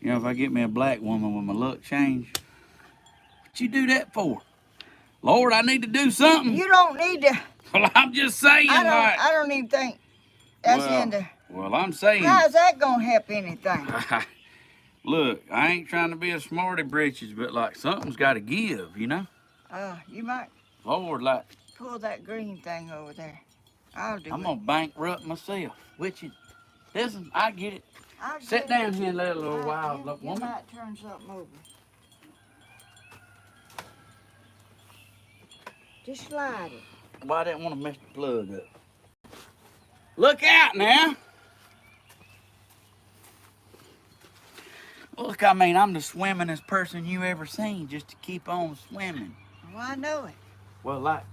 You know, if I get me a black woman with my look change, what you do that for? Lord, I need to do something. You don't need to. Well, I'm just saying, I don't even think that's in there. Well, I'm saying. How's that gonna help anything? Look, I ain't trying to be a smarty britches, but like something's got to give, you know? You might Lord, like. pull that green thing over there. I'll do it. I'm going to bankrupt myself. Which is, listen, I get it. Sit down here and let a little wild look, woman. You might turn something over. Just slide it. Well, I didn't want to mess the plug up. Look out now. Look, I mean, I'm the swimmingest person you ever seen just to keep on swimming. Well, I know it. Well, like,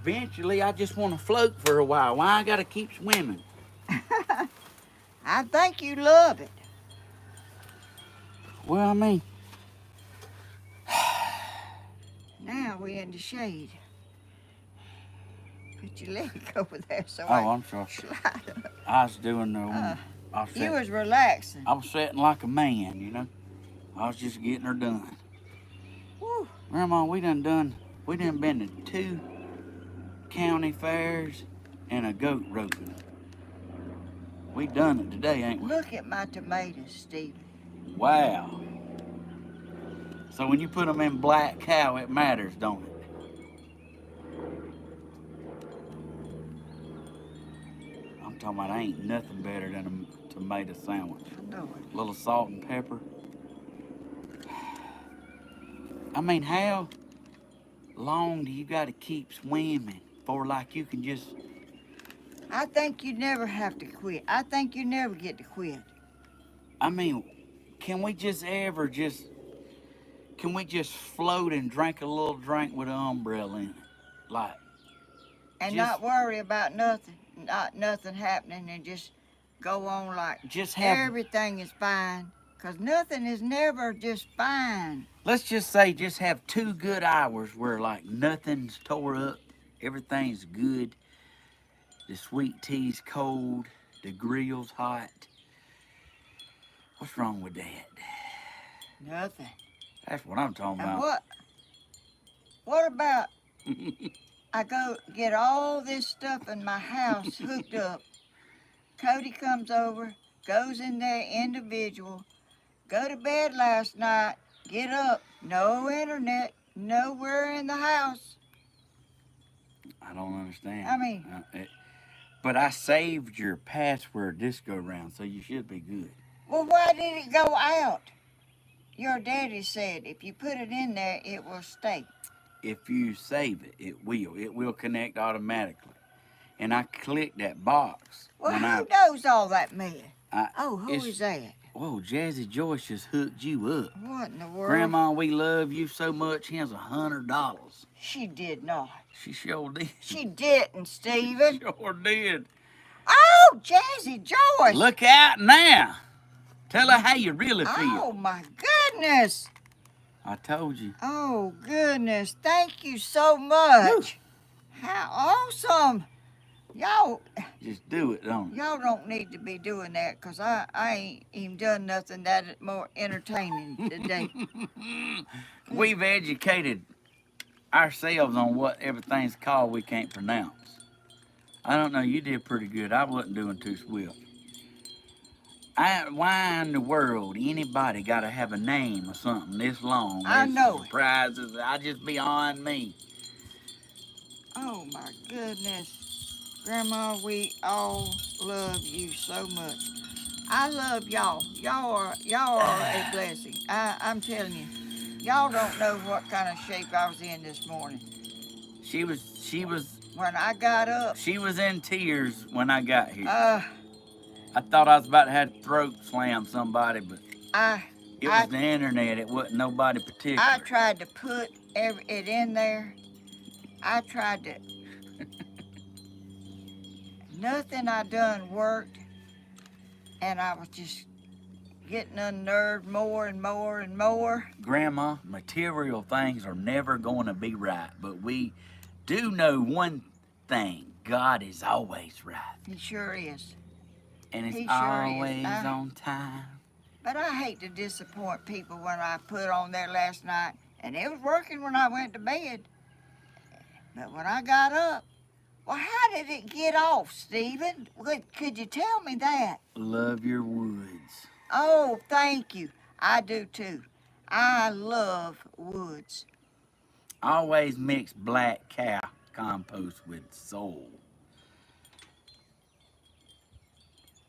eventually I just want to float for a while. Why I gotta keep swimming? I think you love it. Well, I mean, Now we're in the shade. Put your leg over there so I'm sorry. slide up. I was doing the. You was relaxing. I was sitting like a man, you know. I was just getting her done. Woo. Grandma, we done been to 2 county fairs and a goat roping. We done it today, ain't we? Look at my tomatoes, Stephen. Wow. So when you put them in black cow, it matters, don't it? I'm talking about ain't nothing better than a tomato sandwich. I know it. A little salt and pepper. I mean, how long do you got to keep swimming for like you can just... I think you never have to quit. I think you never get to quit. I mean, can we just float and drink a little drink with an umbrella in it? Like... And not worry about nothing. Not nothing happening and just go on like everything is fine. Because nothing is never just fine. Let's just say just have 2 good hours where like nothing's tore up, everything's good, the sweet tea's cold, the grill's hot. What's wrong with that? Nothing. That's what I'm talking And about. what about I go get all this stuff in my house hooked up. Cody comes over, goes in there individual, go to bed last night, get up, no internet, nowhere in the house. I don't understand. I mean... but I saved your password this go round, so you should be good. Well, why did it go out? Your daddy said if you put it in there, it will stay. If you save it, it will. It will connect automatically. And I clicked that box. Well, who knows all that mess? Who is that? Whoa, Jazzy Joyce just hooked you up. What in the world? Grandma, we love you so much. Here's $100. She did not. She sure did. She didn't, Stephen. Sure did. Oh, Jazzy Joyce. Look out now. Tell her how you really feel. Oh, my goodness. I told you. Oh, goodness. Thank you so much. Woo. How awesome. Y'all... Just do it, don't you? Y'all don't need to be doing that because I ain't even done nothing that more entertaining today. We've educated ourselves on what everything's called we can't pronounce. I don't know, you did pretty good. I wasn't doing too swift. Why in the world anybody got to have a name or something this long? I know. Surprises, I just beyond me. Oh my goodness. Grandma, we all love you so much. I love y'all. Y'all are a blessing. I'm telling you. Y'all don't know what kind of shape I was in this morning. She was when I got up. She was in tears when I got here. I thought I was about to have to throat slam somebody, but it was the internet. It wasn't nobody particular. I tried to put it in there. I tried to. Nothing I done worked, and I was just getting unnerved more and more and more. Grandma, material things are never going to be right, but we do know one thing. God is always right. He sure is. And it's He sure always is. on time. But I hate to disappoint people when I put on there last night, and it was working when I went to bed. But when I got up, well, how did it get off, Stephen? Could you tell me that? Love your woods. Oh, thank you. I do too. I love woods. Always mix black cow compost with soil.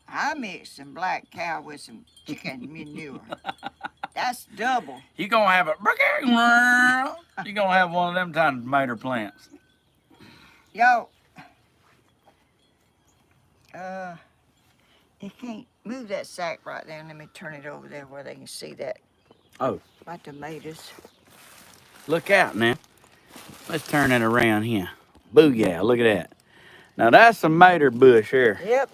I mixed some black cow with some chicken manure. That's double. You're going to have you're going to have one of them kind of tomato plants. Yo, You can't move that sack right there and let me turn it over there where they can see that. Oh. My tomatoes. Look out now. Let's turn it around here. Booyah, look at that. Now that's a mater bush here. Yep.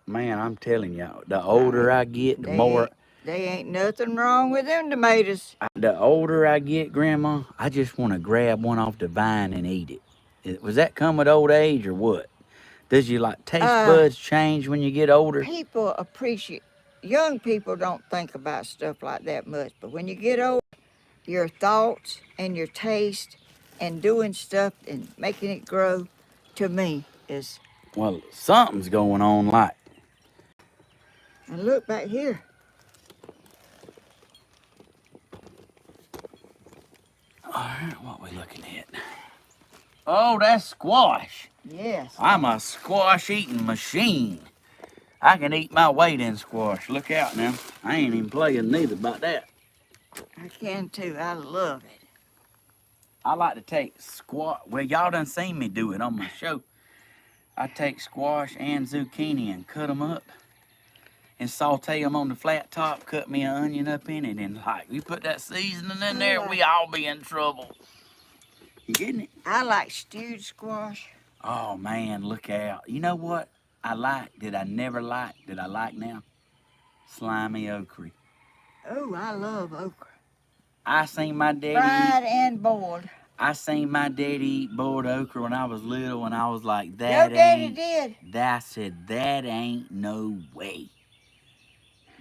Man, I'm telling y'all, the older I get, the more... They ain't nothing wrong with them tomatoes. The older I get, Grandma, I just want to grab one off the vine and eat it. Was that come with old age or what? Does your like taste buds change when you get older? People appreciate, young people don't think about stuff like that much, but when you get older, your thoughts and your taste and doing stuff and making it grow, to me, is... Well, something's going on like. And look back here. All right, what we looking at? Oh, that's squash. Yes. I'm a squash eating machine. I can eat my weight in squash. Look out now. I ain't even playing neither about that. I can too. I love it. I like to take squash. Well, y'all done seen me do it on my show. I take squash and zucchini and cut them up and saute them on the flat top, cut me an onion up in it, and like, we put that seasoning in there, we all be in trouble. You getting it? I like stewed squash. Oh man, look out. You know what I like that I never liked that I like now? Slimy okra. Oh, I love okra. I seen my daddy fried and boiled. I seen my daddy eat boiled okra when I was little, and I was like, that Your daddy ain't... did. I said, that ain't no way.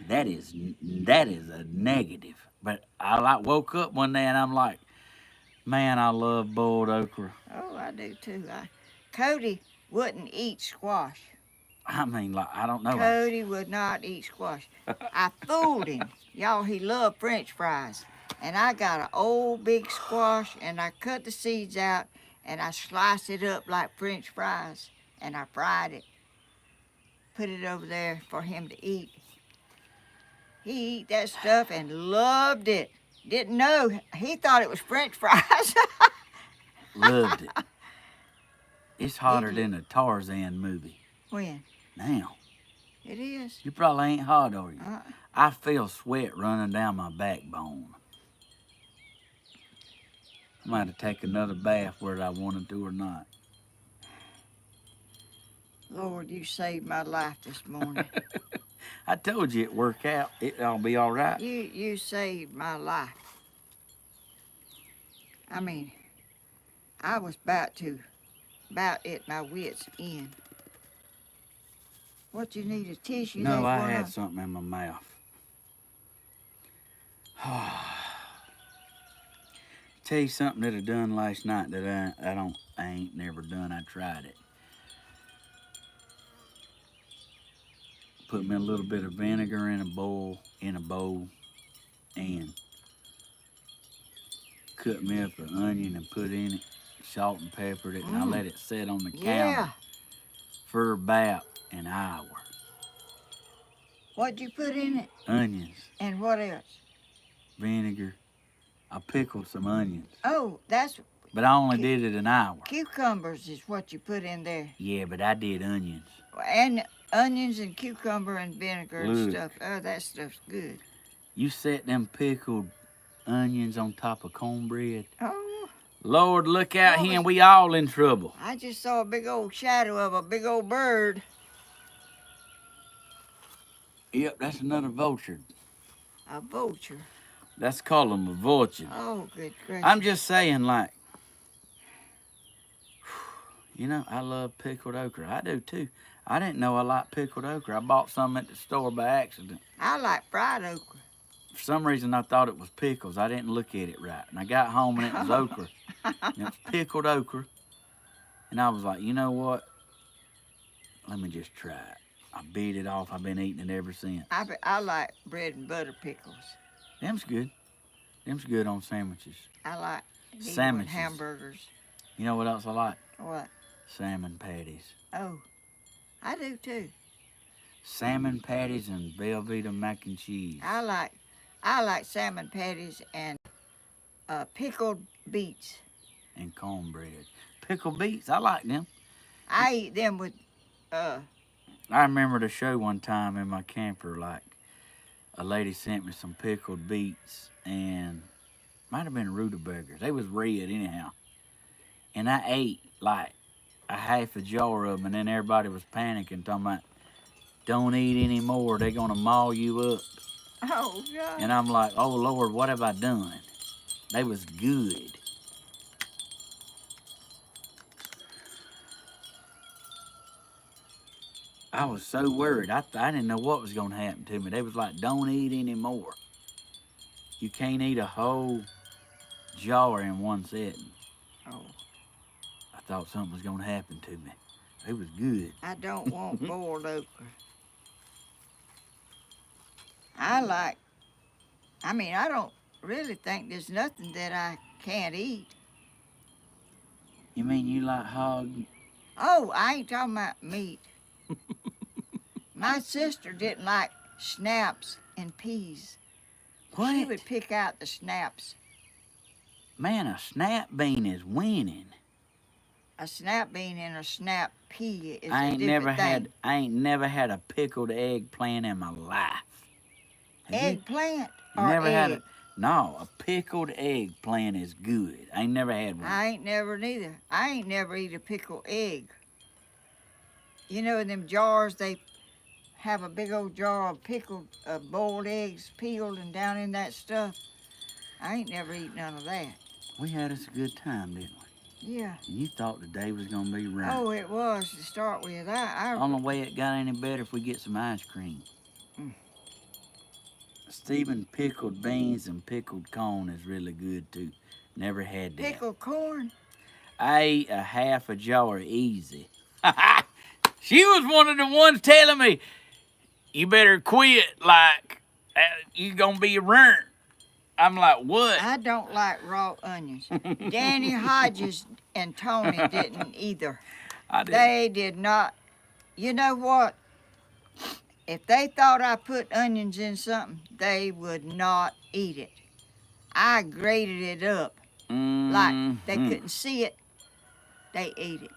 That is a negative. But I woke up one day and I'm like, man, I love boiled okra. Oh, I do too. Cody wouldn't eat squash. I mean, like, I don't know. Cody would not eat squash. I fooled him. Y'all, he loved French fries. And I got an old big squash and I cut the seeds out and I sliced it up like French fries and I fried it. Put it over there for him to eat. He ate that stuff and loved it. Didn't know. He thought it was French fries. Loved it. It's hotter than a Tarzan movie. When? Now. It is. You probably ain't hot, are you? I feel sweat running down my backbone. I might have to take another bath whether I wanted to or not. Lord, you saved my life this morning. I told you it'd work out. It'll be all right. You saved my life. I mean, I was about at my wit's end. What, you need a tissue? No, I had something in my mouth. Tell you something that I done last night that I ain't never done. I tried it. Put me a little bit of vinegar in a bowl, and cut me up an onion and put in it, salt and peppered it, and I let it sit on the counter for about an hour. What'd you put in it? Onions. And what else? Vinegar. I pickled some onions. Oh, that's... But I only did it an hour. Cucumbers is what you put in there. Yeah, but I did onions. And onions and cucumber and vinegar and stuff. Oh, that stuff's good. You set them pickled onions on top of cornbread. Oh. Lord, look out here, and we all in trouble. I just saw a big old shadow of a big old bird. Yep, that's another vulture. A vulture? Let's call them a vulture. Oh, good gracious. I'm just saying, like, you know, I love pickled okra. I do, too. I didn't know I liked pickled okra. I bought some at the store by accident. I like fried okra. For some reason, I thought it was pickles. I didn't look at it right. And I got home, and it was okra. And it was pickled okra. And I was like, you know what? Let me just try it. I beat it off. I've been eating it ever since. I like bread and butter pickles. Them's good. Them's good on sandwiches. I like sandwiches. Hamburgers. You know what else I like? What? Salmon patties. Oh, I do too. Salmon patties and Velveeta mac and cheese. I like salmon patties and pickled beets. And cornbread. Pickled beets, I like them. I eat them with Uh, I remember the show one time in my camper, like, a lady sent me some pickled beets and might have been rutabagas. They was red anyhow. And I ate like a half a jar of them, and then everybody was panicking, talking about, don't eat any more, they're gonna maul you up. oh, God. And I'm like, oh Lord, what have I done? They was good. I was so worried. I didn't know what was going to happen to me. They was like, don't eat any more. You can't eat a whole jar in one sitting. Oh, I thought something was going to happen to me. It was good. I don't want boiled okra. I don't really think there's nothing that I can't eat. You mean you like hog? Oh, I ain't talking about meat. My sister didn't like snaps and peas. What? She would pick out the snaps. Man, a snap bean is winning. A snap bean and a snap pea is I a ain't different thing. never had a pickled eggplant in my life. Have you? Eggplant You or never had egg? No, a pickled eggplant is good. I ain't never had one. I ain't never neither. I ain't never eat a pickled egg. You know, in them jars, they have a big old jar of pickled, boiled eggs peeled and down in that stuff. I ain't never eat none of that. We had us a good time, didn't we? Yeah. And you thought the day was gonna be right. Oh, it was to start with. Only way it got any better if we get some ice cream. Stephen, pickled beans and pickled corn is really good too. Never had that. Pickled corn? I ate a half a jar easy. She was one of the ones telling me, you better quit, like, you gonna be ruined. I'm like, what? I don't like raw onions. Danny Hodges and Tony didn't either. I did. They did not. You know what? If they thought I put onions in something, they would not eat it. I grated it up. Like they couldn't see it. They ate it.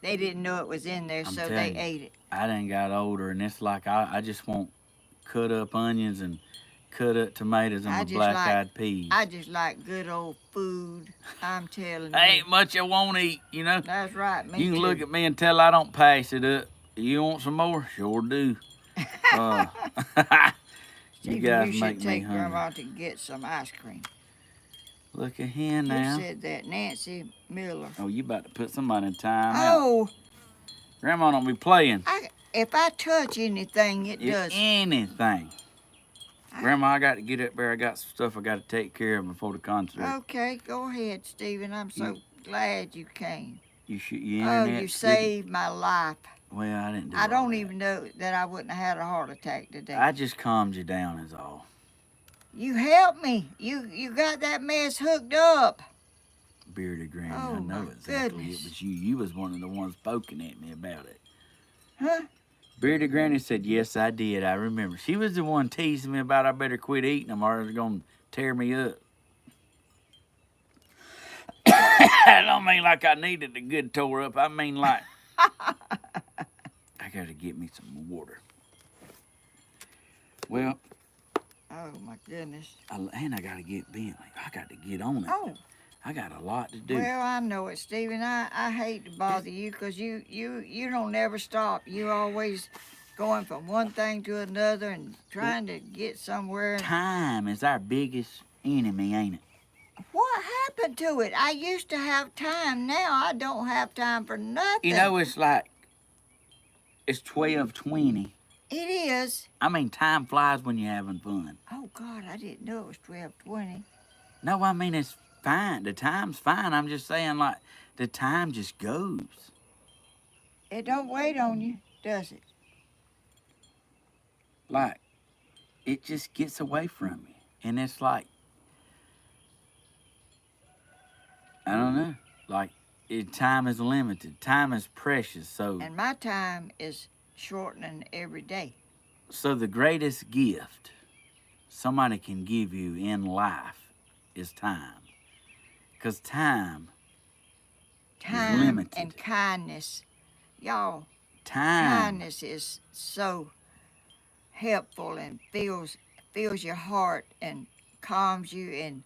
They didn't know it was in there, so they ate it. I done got older, and it's like I just want cut up onions and cut up tomatoes and black-eyed peas. I just like good old food. I'm telling you. Ain't much I won't eat, you know. That's right, me You can too. look at me and tell I don't pass it up. You want some more? Sure do. You guys should make me take hungry. Grandma to get some ice cream. Look at here now. Who said that? Nancy Miller. Oh, you about to put somebody in time out. Oh, Grandma don't be playing. if I touch anything, it does. Anything. Grandma, I got to get up there. I got some stuff I got to take care of before the concert. Okay, go ahead, Stephen. I'm so glad you came. You you saved my life. Well, I didn't do I don't that. even know that I wouldn't have had a heart attack today. I just calmed you down is all. You helped me. You got that mess hooked up. Bearded Granny, Oh, I know my exactly goodness. it was you. You was one of the ones poking at me about it. Huh? Bearded Granny said, yes, I did. I remember. She was the one teasing me about I better quit eating them or they're going to tear me up. I don't mean like I needed a good tore up. I mean like I got to get me some water. Well. Oh, my goodness. And I got to get Bentley. I got to get on it. Oh. I got a lot to do. Well, I know it, Stephen. I hate to bother you because you don't never stop. You always going from one thing to another and trying to get somewhere. Time is our biggest enemy, ain't it? What happened to it? I used to have time. Now I don't have time for nothing. You know, it's like, it's 12:20. It is. I mean, time flies when you're having fun. Oh, God, I didn't know it was 12:20. No, I mean, it's fine. The time's fine. I'm just saying, like, the time just goes. It don't wait on you, does it? Like, it just gets away from you. And it's like, I don't know. Like, time is limited. Time is precious. So, And my time is shortening every day. So the greatest gift somebody can give you in life is time. Because time is limited. And kindness. y'all, Time. kindness is so helpful and fills your heart and calms you, and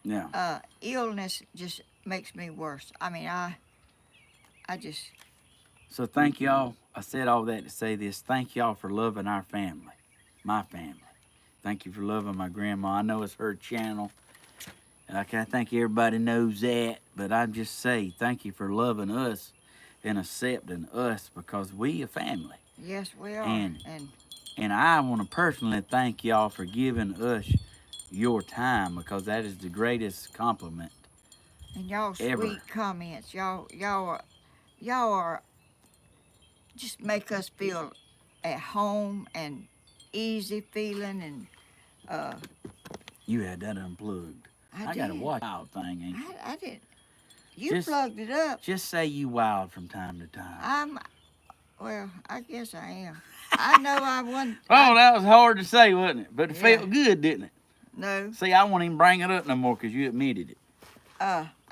Yeah. illness just makes me worse. I mean, I just So thank y'all. I said all that to say this. Thank y'all for loving our family, my family. Thank you for loving my grandma. I know it's her channel. I think everybody knows that, but I just say thank you for loving us and accepting us because we a family. yes we are, And I want to personally thank y'all for giving us your time because that is the greatest compliment. and y'all ever. sweet comments. Y'all are just make us feel at home and easy feeling, and You had that unplugged. I did. got to watch wild thing, ain't you? I didn't. You plugged it up. Just say you wild from time to time. Well, I guess I am. I know I wasn't. Oh, that was hard to say, wasn't it? But it Yeah. felt good, didn't it? No. See, I won't even bring it up no more because you admitted it.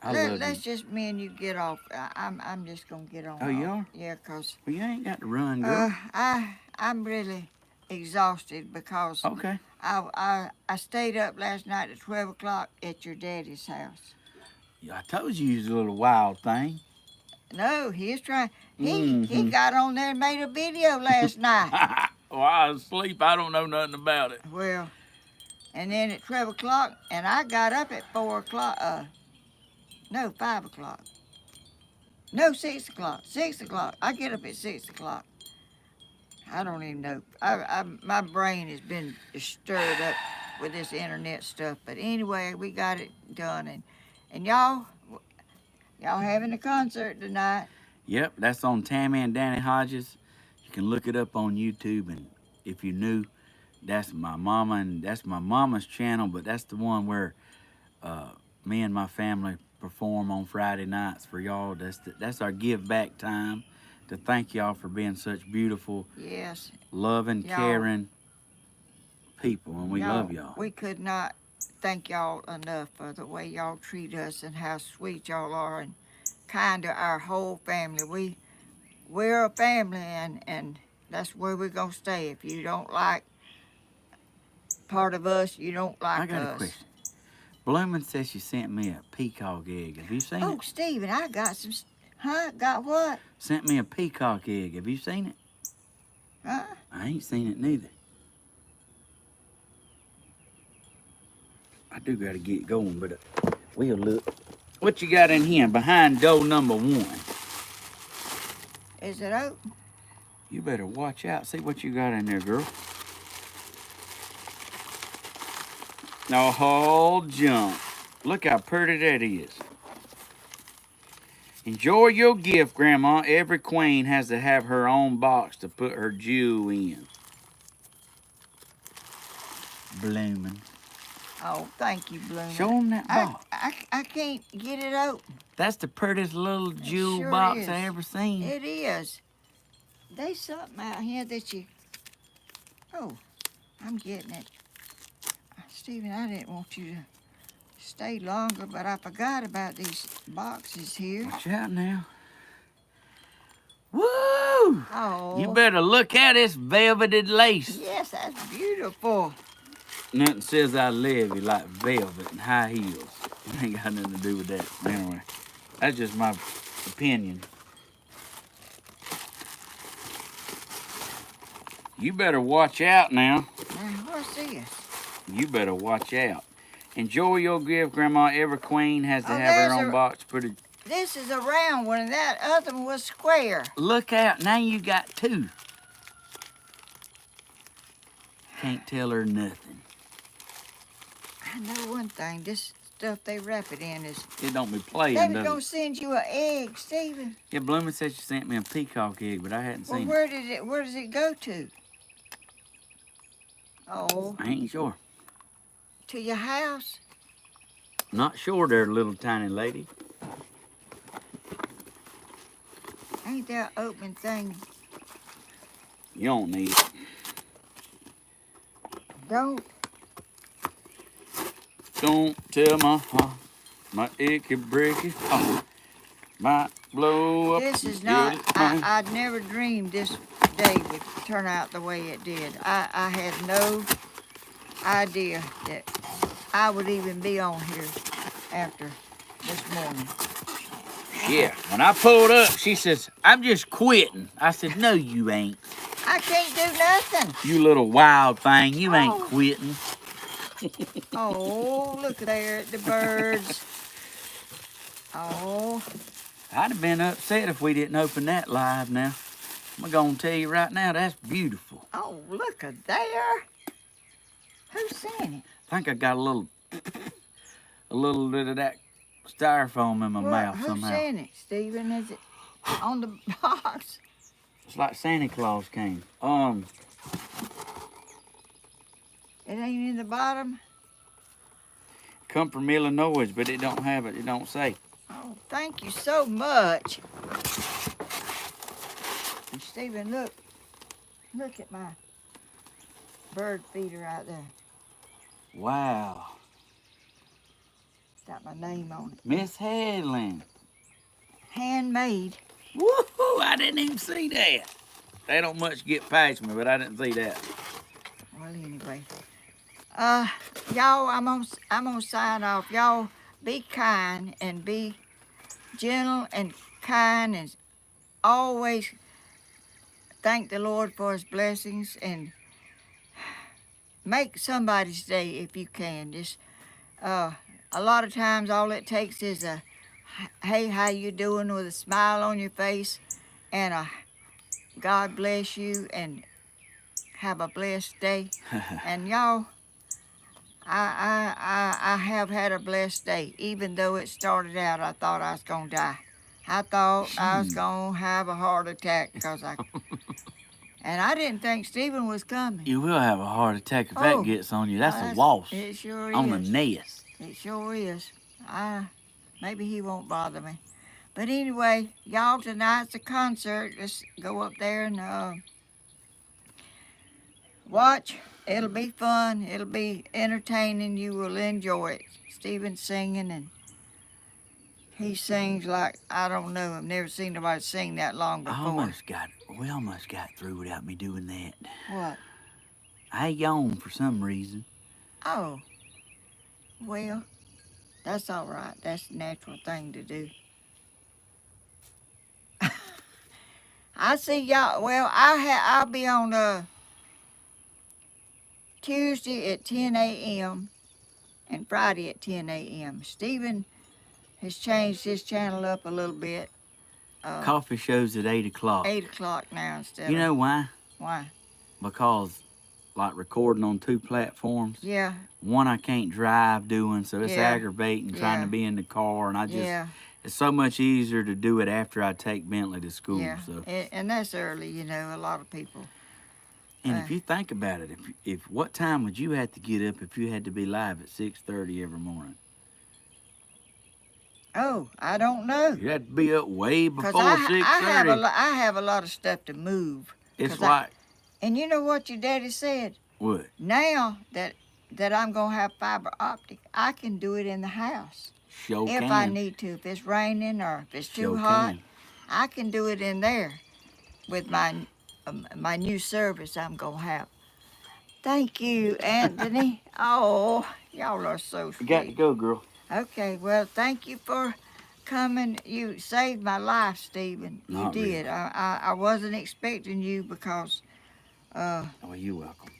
Let's just me and you get off. I'm just gonna get on. Oh, you are? Yeah, cause Well, you ain't got to run, girl. I'm really exhausted because Okay. I stayed up last night at 12 o'clock at your daddy's house. Yeah, I told you was a little wild thing. No, he's trying. He got on there and made a video last night. Well, I was asleep. I don't know nothing about it. Well, and then at 12 o'clock, and I got up at 4 o'clock. No, 5 o'clock. No, 6 o'clock. 6 o'clock. I get up at 6 o'clock. I don't even know. My brain has been stirred up with this internet stuff. But anyway, we got it done. And y'all having a concert tonight. Yep, that's on Tammy and Danny Hodges. You can look it up on YouTube, and if you're new, that's my mama, and that's my mama's channel, but that's the one where me and my family perform on Friday nights for y'all. That's our give back time to thank y'all for being such beautiful, yes, loving, caring people, and we love y'all. We could not thank y'all enough for the way y'all treat us and how sweet y'all are and kind to our whole family. We're a family, and that's where we're gonna stay. If you don't like part of us, you don't like us. I got a question. Bloomin' says she sent me a peacock egg. Have you seen it? Oh, Stephen, I got some. Huh? Got what? Sent me a peacock egg. Have you seen it? Huh? I ain't seen it neither. I do gotta get going, but we'll look. What you got in here behind door number 1? Is it open? You better watch out. See what you got in there, girl. No, whole junk. Look how pretty that is. Enjoy your gift, Grandma. Every queen has to have her own box to put her jewel in. Bloomin'. Oh, thank you, Bloom. Show them that box. I can't get it open. That's the prettiest little jewel sure box is. I ever seen. It is. There's something out here that you... Oh, I'm getting it. Stephen, I didn't want you to stay longer, but I forgot about these boxes here. Watch out now. Woo! Oh. You better look at this velveted lace. Yes, that's beautiful. Nothing says I love you like velvet and high heels. It ain't got nothing to do with that. Anyway, that's just my opinion. You better watch out now. Now, what's this? You better watch out. Enjoy your gift, Grandma. Every queen has to have her own box. This is a round one, and that other one was square. Look out. Now you got 2. Can't tell her nothing. I know one thing. This stuff they wrap it in is... It don't be playing, They does was going it? to send you an egg, Stephen. Yeah, Bloomin' said she sent me a peacock egg, but I hadn't seen it. Where does it go to? Oh. I ain't sure. To your house? Not sure there, little tiny lady. Ain't that open thing? You don't need it. Don't. Don't tell my heart, my achy breaky heart. My blow up. This is get not, it, man. I'd never dreamed this day would turn out the way it did. I had no idea that I would even be on here after this morning. Yeah, when I pulled up, she says, I'm just quitting. I said, no, you ain't. I can't do nothing. You little wild thing, you ain't Oh. quitting. Oh, look there at the birds. Oh. I'd have been upset if we didn't open that live now. I'm going to tell you right now, that's beautiful. Oh, look at there. Who's saying it? I think I got a little bit of that styrofoam in my mouth Who's somehow. saying it, Stephen? Is it on the box? It's like Santa Claus came. It ain't in the bottom? Come from Illinois, but it don't have it. It don't say. Oh, thank you so much. And Stephen, look at my bird feeder out there. Wow. Got my name on it. Miss Helen. Handmade. Woohoo! I didn't even see that. They don't much get past me, but I didn't see that. Well, anyway. Y'all, I'm gonna sign off. Y'all be kind and be gentle and kind and always thank the Lord for his blessings and make somebody's day if you can. Just a lot of times all it takes is a hey, how you doing, with a smile on your face and a God bless you and have a blessed day. And y'all, I have had a blessed day. Even though it started out, I thought I was gonna die. I thought I was gonna have a heart attack because and I didn't think Stephen was coming. You will have a heart attack if Oh, that gets on you. That's a loss It sure is. on the nest. It sure is. Maybe he won't bother me. But anyway, y'all, tonight's a concert. Let's go up there and watch. It'll be fun. It'll be entertaining. You will enjoy it. Stephen's singing, and he sings like, I don't know. I've never seen nobody sing that long before. We almost got through without me doing that. What? I yawned for some reason. Oh. Well, that's all right. That's the natural thing to do. I see y'all. Well, I'll be on Tuesday at 10 a.m. and Friday at 10 a.m. Stephen has changed his channel up a little bit. Coffee shows at 8 o'clock. 8 o'clock now instead You of... know why? Why? Because, like, recording on 2 platforms. Yeah. One I can't drive doing, so it's aggravating trying to be in the car, and I just... It's so much easier to do it after I take Bentley to school. Yeah, so. And that's early, you know, a lot of people. And if you think about it, if what time would you have to get up if you had to be live at 6:30 every morning? Oh, I don't know. You had to be up way before 6:30. I have a lot of stuff to move. It's like... And you know what your daddy said? What? Now that I'm going to have fiber optic, I can do it in the house. Sure if can. I need to. If it's raining or if it's too hot, I can do it in there with my new service I'm going to have. Thank you, Anthony. Oh, y'all are so sweet. You got to go, girl. Okay, well, thank you for coming. You saved my life, Stephen. You did. Really. I wasn't expecting you because... oh, you're welcome.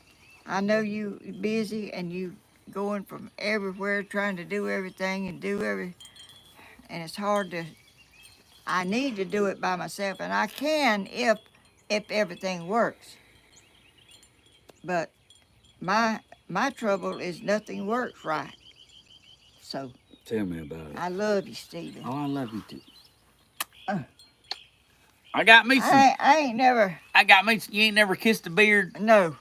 I know you busy and you going from everywhere trying to do everything and and it's hard to... I need to do it by myself, and I can if everything works. But my trouble is nothing works right. So... Tell me about it. I love you, Stephen. Oh, I love you too. I got me some... I ain't never... I got me some... You ain't never kissed a beard? No.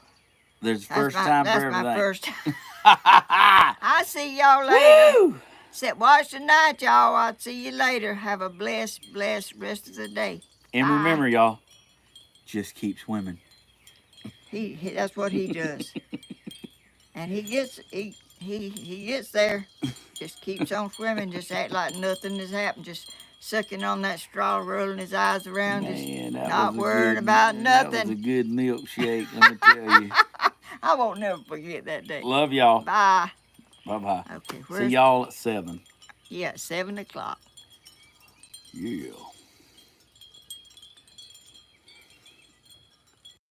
There's the first time for everything. That's my first time. I see y'all later. Woo! Watch tonight, y'all. I'll see you later. Have a blessed rest of the day. And remember, y'all, just keep swimming. That's what he does. And he gets there. Just keeps on swimming. Just act like nothing has happened. Just sucking on that straw, rolling his eyes around, Man, just that not was a worrying good, about That was a nothing. good milkshake, let me tell you. I won't never forget that day. Love y'all. Bye. Bye-bye. Okay, See y'all at 7. Yeah, 7 o'clock. Yeah.